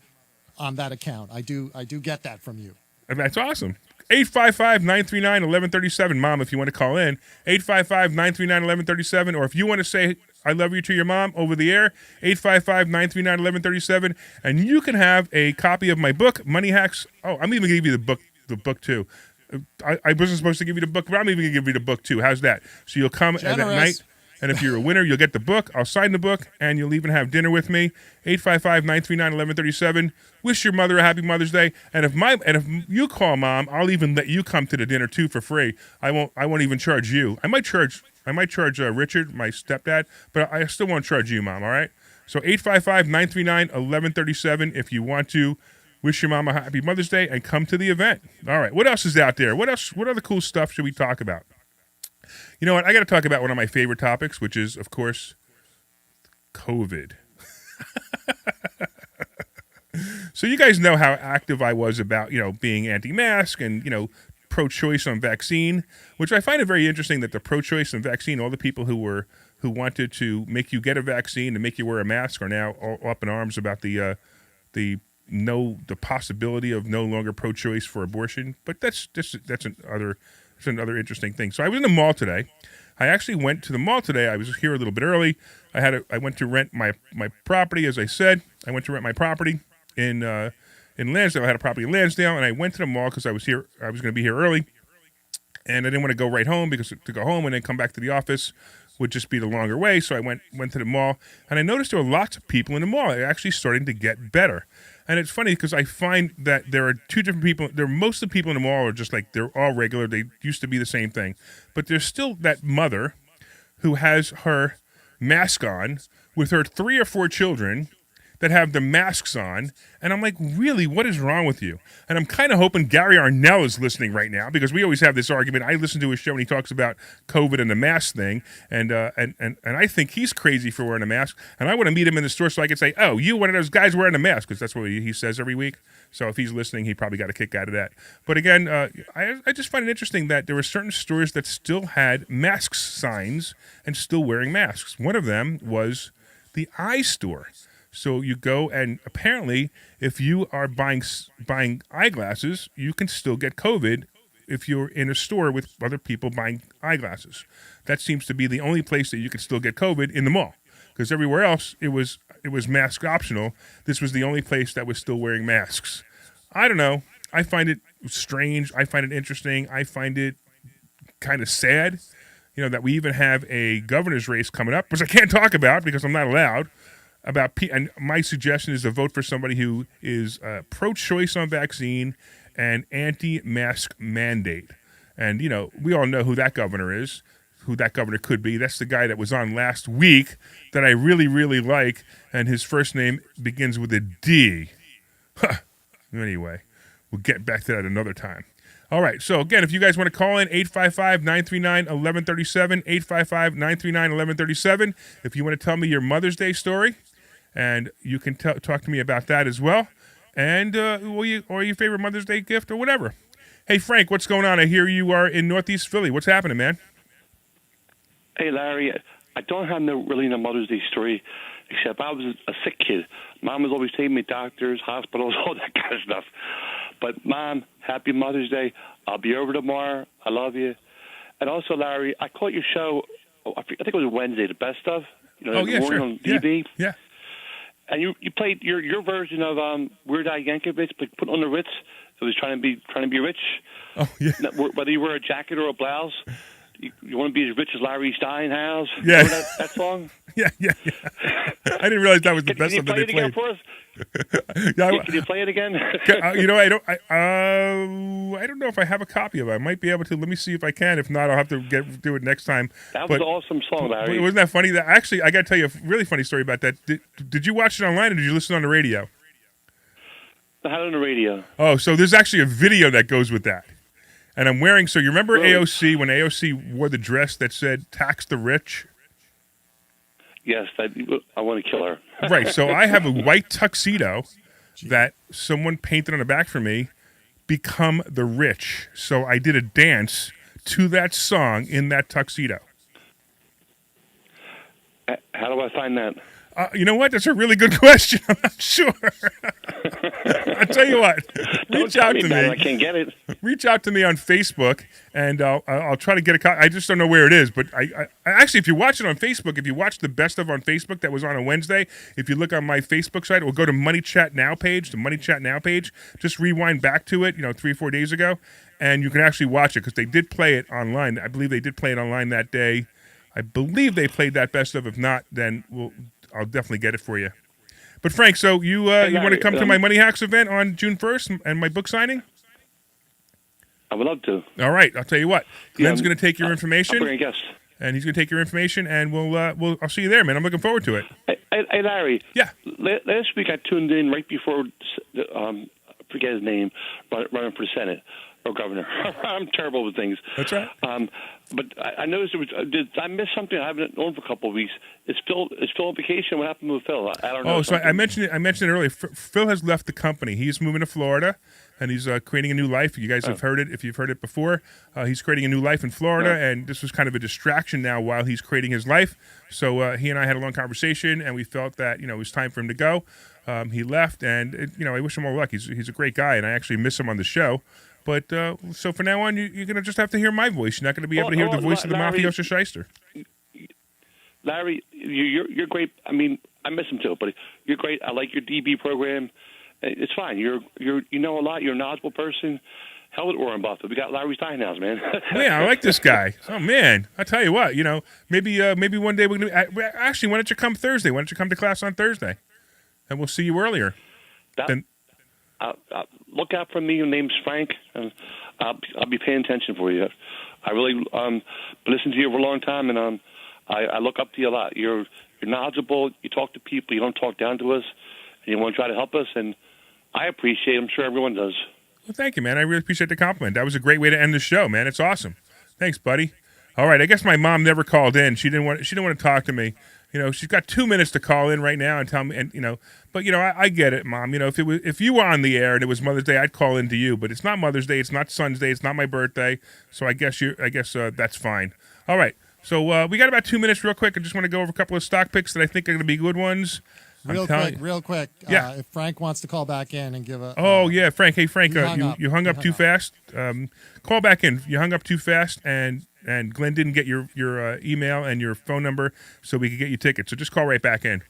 on that account. I do get that from you. That's awesome. 855-939-1137, Mom, if you want to call in. 855-939-1137, or if you want to say I love you to your mom over the air, 855-939-1137, and you can have a copy of my book, Money Hacks. Oh, I'm even going to give you the book too. I wasn't supposed to give you the book, but I'm even going to give you the book too. How's that? So you'll come at that night, and if you're a winner, you'll get the book. I'll sign the book, and you'll even have dinner with me. 855-939-1137. Wish your mother a happy Mother's Day. And if you call Mom, I'll even let you come to the dinner too for free. I won't even charge you. I might charge Richard, my stepdad, but I still won't charge you, Mom. All right. So 855-939-1137 if you want to wish your mom a happy Mother's Day, and come to the event. All right, what else is out there? What else? What other cool stuff should we talk about? You know what? I got to talk about one of my favorite topics, which is, of course, COVID. So you guys know how active I was about, being anti-mask and, pro-choice on vaccine, which I find it very interesting that the pro-choice on vaccine, all the people who wanted to make you get a vaccine and make you wear a mask are now all up in arms about the possibility of no longer pro-choice for abortion. But that's another interesting thing. So I was in the mall today. I actually went to the mall today. I was here a little bit early. I went to rent my property, as I said. I went to rent my property in Lansdale. I had a property in Lansdale, and I went to the mall because I was going to be here early, and I didn't want to go right home because to go home and then come back to the office would just be the longer way. So I went to the mall, and I noticed there were lots of people in the mall. They're actually starting to get better. And it's funny because I find that there are two different people. Most of the people in the mall are just like, they're all regular. They used to be the same thing. But there's still that mother who has her mask on with her 3 or 4 children that have the masks on, and I'm like, really, what is wrong with you? And I'm kind of hoping Gary Arnell is listening right now, because we always have this argument. I listen to his show and he talks about COVID and the mask thing, and I think he's crazy for wearing a mask, and I want to meet him in the store so I can say, oh, you one of those guys wearing a mask, because that's what he says every week. So if he's listening, he probably got a kick out of that. But again, I just find it interesting that there were certain stores that still had mask signs and still wearing masks. One of them was the eye store. So you go, and apparently, if you are buying eyeglasses, you can still get COVID if you're in a store with other people buying eyeglasses. That seems to be the only place that you can still get COVID in the mall, because everywhere else it was mask optional. This was the only place that was still wearing masks. I don't know. I find it strange. I find it interesting. I find it kind of sad, that we even have a governor's race coming up, which I can't talk about because I'm not allowed. And my suggestion is to vote for somebody who is pro-choice on vaccine and anti-mask mandate. And, we all know who that governor is, who that governor could be. That's the guy that was on last week that I really, really like, and his first name begins with a D. Huh. Anyway, we'll get back to that another time. All right, so again, if you guys want to call in, 855-939-1137, 855-939-1137. If you want to tell me your Mother's Day story, and you can talk to me about that as well, and or your favorite Mother's Day gift or whatever. Hey, Frank, what's going on? I hear you are in Northeast Philly. What's happening, man? Hey, Larry, I don't have really no Mother's Day story, except I was a sick kid. Mom was always taking me to doctors, hospitals, all that kind of stuff. But, Mom, happy Mother's Day. I'll be over tomorrow. I love you. And also, Larry, I caught your show, I think it was Wednesday, the best of. Yeah, sure. On DB. Yeah. And you played your version of Weird Al Yankovic, but put on the Ritz. So he was trying to be rich. Oh, yeah. Whether you wear a jacket or a blouse. You want to be as rich as Larry Steinhouse? Yeah. Remember that song? Yeah. I didn't realize that was the best Can one you that play they it again played. for us? Can you play it again? I don't know if I have a copy of it. I might be able to. Let me see if I can. If not, I'll have to do it next time. That was an awesome song, Larry. Wasn't that funny? Actually, I got to tell you a really funny story about that. Did you watch it online or did you listen on the radio? I had it on the radio. Oh, so there's actually a video that goes with that. And I'm wearing, so you remember Really? AOC, when AOC wore the dress that said, tax the rich? Yes, I want to kill her. Right, so I have a white tuxedo that someone painted on the back for me, Become the Rich. So I did a dance to that song in that tuxedo. How do I find that? You know what? That's a really good question. I'm not sure. I'll tell you what. Reach out to me. I can't get it. Reach out to me on Facebook, and I'll try to get a copy. I just don't know where it is. But I actually, if you watch it on Facebook, if you watch the best of on Facebook that was on a Wednesday, if you look on my Facebook site, it will go to Money Chat Now page, the Money Chat Now page. Just rewind back to it, 3 or 4 days ago, and you can actually watch it because they did play it online. I believe they did play it online that day. I believe they played that best of. If not, then I'll definitely get it for you. But Frank, so you want to come to my Money Hacks event on June 1st and my book signing? I would love to. All right, I'll tell you what. Glenn's going to take your information. I'll bring a guest. And he's going to take your information, and I'll see you there, man. I'm looking forward to it. Hey, Larry. Yeah. Last week I tuned in right before forget his name, running for Senate or governor. I'm terrible with things. That's right. But I noticed did I miss something? I haven't known for a couple of weeks. Is Phil on vacation? What happened with Phil? I don't know. Oh, so I mentioned it earlier. Phil has left the company. He's moving to Florida, and he's creating a new life. You guys have heard it. If you've heard it before, he's creating a new life in Florida, and this was kind of a distraction now while he's creating his life. So he and I had a long conversation, and we felt that it was time for him to go. He left, and I wish him all luck. He's a great guy, and I actually miss him on the show. But so from now on, you're going to just have to hear my voice. You're not going to be able to hear the voice of the mafioso shyster. Larry, you're great. I mean, I miss him too, but you're great. I like your DB program. It's fine. You know a lot. You're a knowledgeable person. Hell with Warren Buffett. We got Larry Steinhouse, man. Man, I like this guy. Oh man, I tell you what. Maybe one day we're going to. Actually, why don't you come Thursday? Why don't you come to class on Thursday, and we'll see you earlier. Look out for me. Your name's Frank, and I'll be paying attention for you. I really listened to you for a long time, and I look up to you a lot. You're knowledgeable. You talk to people. You don't talk down to us, and you want to try to help us. And I appreciate it. I'm sure everyone does. Well, thank you, man. I really appreciate the compliment. That was a great way to end the show, man. It's awesome. Thanks, buddy. All right. I guess my mom never called in. She didn't want to talk to me. She's got 2 minutes to call in right now and tell me, but I get it, Mom. If you were on the air and it was Mother's Day, I'd call in to you. But it's not Mother's Day, it's not Son's Day, it's not my birthday, so I guess that's fine. All right, so we got about 2 minutes, real quick. I just want to go over a couple of stock picks that I think are going to be good ones. Real quick. Yeah. If Frank wants to call back in and give a. Oh yeah, Frank. Hey Frank, you hung up too fast. Call back in. You hung up too fast, and Glenn didn't get your email and your phone number, so we could get you tickets. So just call right back in.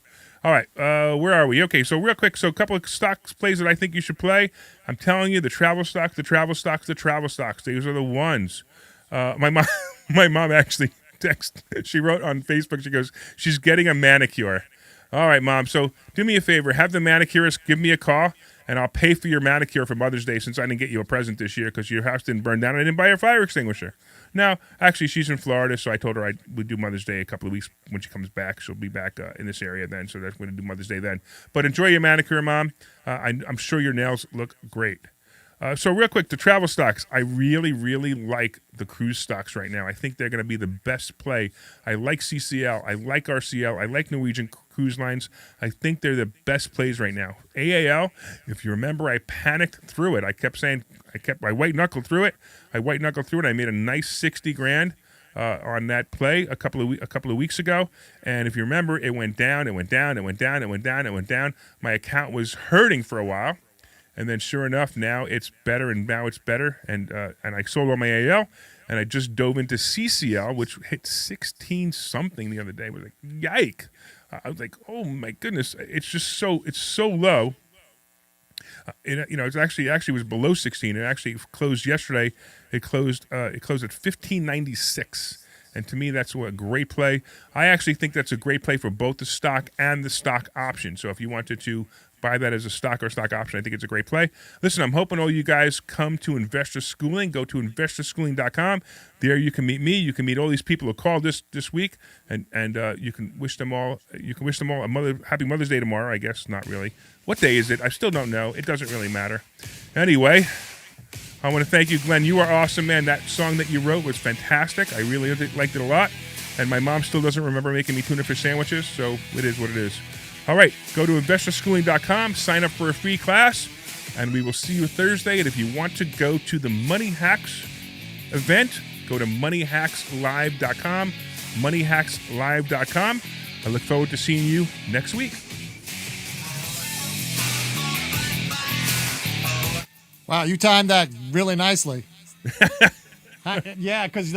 All right, where are we? Okay, so real quick, a couple of stocks plays that I think you should play. I'm telling you, the travel stocks. These are the ones. My mom actually she wrote on Facebook. She goes, she's getting a manicure. All right, Mom. So do me a favor. Have the manicurist give me a call, and I'll pay for your manicure for Mother's Day since I didn't get you a present this year because your house didn't burn down and I didn't buy a fire extinguisher. No, actually, she's in Florida, so I told her I would do Mother's Day a couple of weeks when she comes back. She'll be back in this area then, so that's going to do Mother's Day then. But enjoy your manicure, Mom. I'm sure your nails look great. So real quick, the travel stocks. I really, really like the cruise stocks right now. I think they're going to be the best play. I like CCL. I like RCL. I like Norwegian Cruise Lines. I think they're the best plays right now. AAL, if you remember, I panicked through it. I white knuckled through it. I made a nice 60 grand on that play a couple of weeks ago. And if you remember, it went down. My account was hurting for a while. And then sure enough, now it's better, and I sold all my AL, and I just dove into CCL, which hit 16 something the other day. I was like, yike! I was like, oh my goodness, it's so low. It's actually was below 16. It actually closed yesterday. It closed at 1596. And to me, that's a great play. I actually think that's a great play for both the stock and the stock option. So if you wanted to buy that as a stock or stock option, I think it's a great play. Listen, I'm hoping all you guys come to Investor Schooling. Go to investorschooling.com. There you can meet me. You can meet all these people who called this week, and you can wish them all. A happy Mother's Day tomorrow. I guess not really. What day is it? I still don't know. It doesn't really matter. Anyway, I want to thank you, Glenn. You are awesome, man. That song that you wrote was fantastic. I really liked it a lot. And my mom still doesn't remember making me tuna fish sandwiches, so it is what it is. All right, go to investorschooling.com, sign up for a free class, and we will see you Thursday. And if you want to go to the Money Hacks event, go to moneyhackslive.com, moneyhackslive.com. I look forward to seeing you next week. Wow, you timed that really nicely. Yeah, because